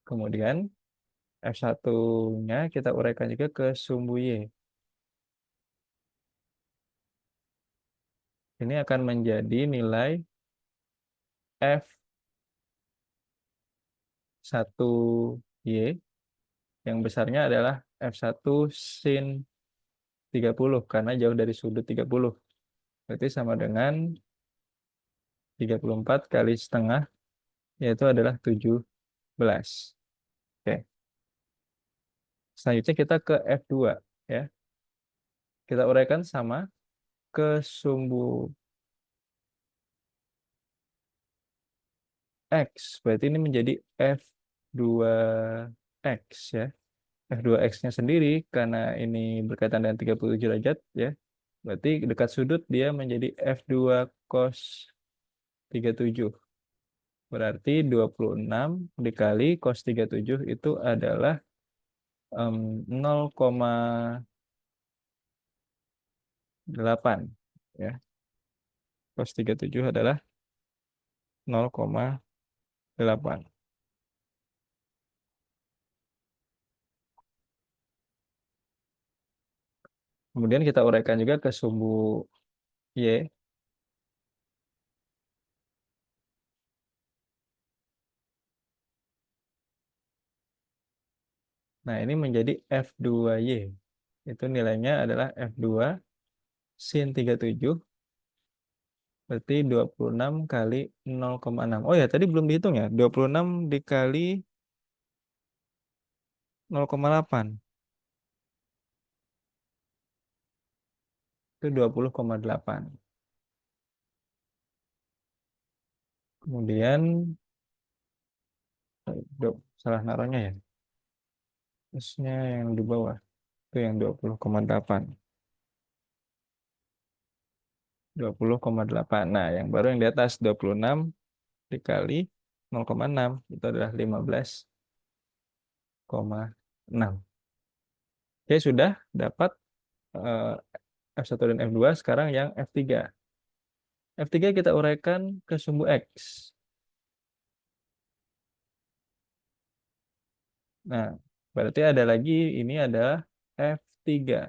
Kemudian F1-nya kita uraikan juga ke sumbu Y. Ini akan menjadi nilai F1Y yang besarnya adalah F1 sin 30 karena jauh dari sudut 30. Berarti sama dengan 34 kali setengah, yaitu adalah 17. Oke. Selanjutnya kita ke F2 ya. Kita uraikan sama ke sumbu X. Berarti ini menjadi F2X ya. F2X-nya sendiri karena ini berkaitan dengan 37 derajat ya. Berarti dekat sudut dia menjadi F2 cos 37. Berarti 26 dikali cos 37 itu adalah 0,8 ya. Cos 37 adalah 0,8. Kemudian kita uraikan juga ke sumbu Y. Nah, ini menjadi F2Y. Itu nilainya adalah F2 sin 37. Berarti 26 kali 0,6. Oh ya, tadi belum dihitung ya. 26 dikali 0,8. Itu 20,8. Kemudian, salah naruhnya ya. Terusnya yang di bawah. Itu yang 20,8. 20,8. Nah, yang baru yang di atas 26 dikali 0,6. Itu adalah 15. 19,6. Oke, sudah dapat eh, F1 dan F2. Sekarang yang F3. F3 kita uraikan ke sumbu X. Nah, berarti ada lagi, ini adalah F3.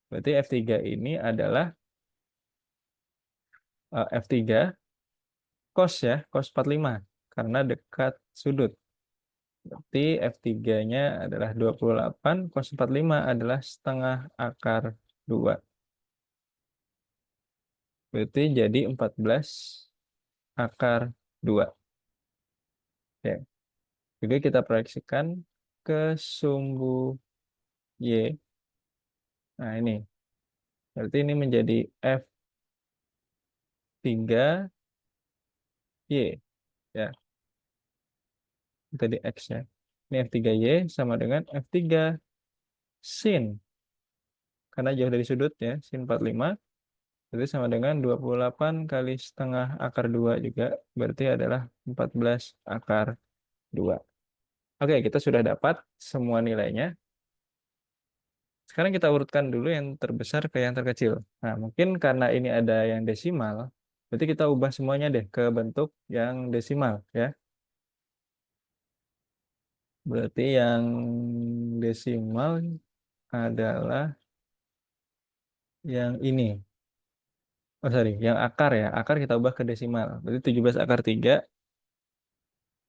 Berarti F3 ini adalah F3 cos ya, cos 45. Karena dekat sudut. Berarti F3-nya adalah 28, cos 45 adalah setengah akar 2. Berarti jadi 14 akar 2. Oke. Jadi kita proyeksikan ke sumbu Y. Nah ini. Berarti ini menjadi F3Y. Ya, tadi X ya. Ini F3Y sama dengan F3 sin. Karena jauh dari sudut ya, sin 45. Berarti sama dengan 28 kali setengah akar 2 juga. Berarti adalah 14 akar 2. Oke, kita sudah dapat semua nilainya. Sekarang kita urutkan dulu yang terbesar ke yang terkecil. Nah, mungkin karena ini ada yang desimal, berarti kita ubah semuanya deh ke bentuk yang desimal ya. Berarti yang desimal adalah yang ini. Oh, sorry, yang akar ya. Akar kita ubah ke desimal. Berarti 17 akar 3.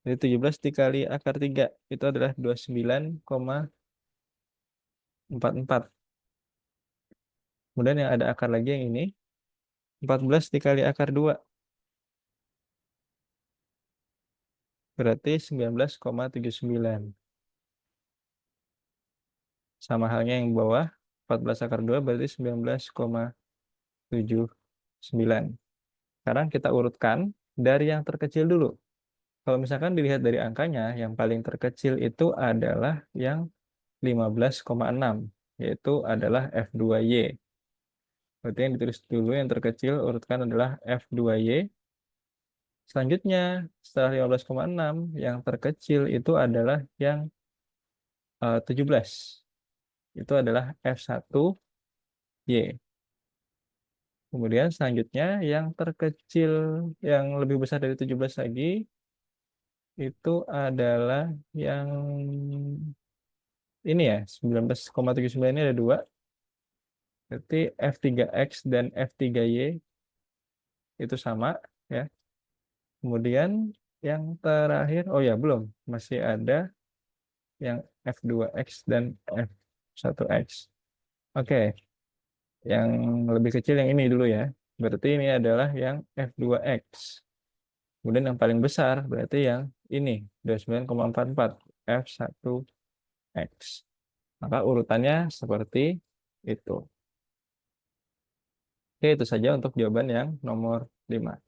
Jadi 17 dikali akar 3 itu adalah 29,44. Kemudian yang ada akar lagi yang ini 14 dikali akar 2 berarti 19,79. Sama halnya yang bawah 14 akar 2 berarti 19,79. Sekarang kita urutkan dari yang terkecil dulu. Kalau misalkan dilihat dari angkanya, yang paling terkecil itu adalah yang 15,6, yaitu adalah F2Y. Berarti yang ditulis dulu yang terkecil urutkan adalah F2Y. Selanjutnya, setelah 15,6, yang terkecil itu adalah yang 17. Itu adalah F1Y. Kemudian selanjutnya yang terkecil, yang lebih besar dari 17 lagi, itu adalah yang ini ya, 19,79 ini ada dua. Berarti F3X dan F3Y itu sama ya. Kemudian yang terakhir, oh ya belum, masih ada yang F2X dan F1X. Oke, yang lebih kecil yang ini dulu ya. Berarti ini adalah yang F2X. Kemudian yang paling besar berarti yang ini, 29,44 F1X. Maka urutannya seperti itu. Oke, itu saja untuk jawaban yang nomor 5.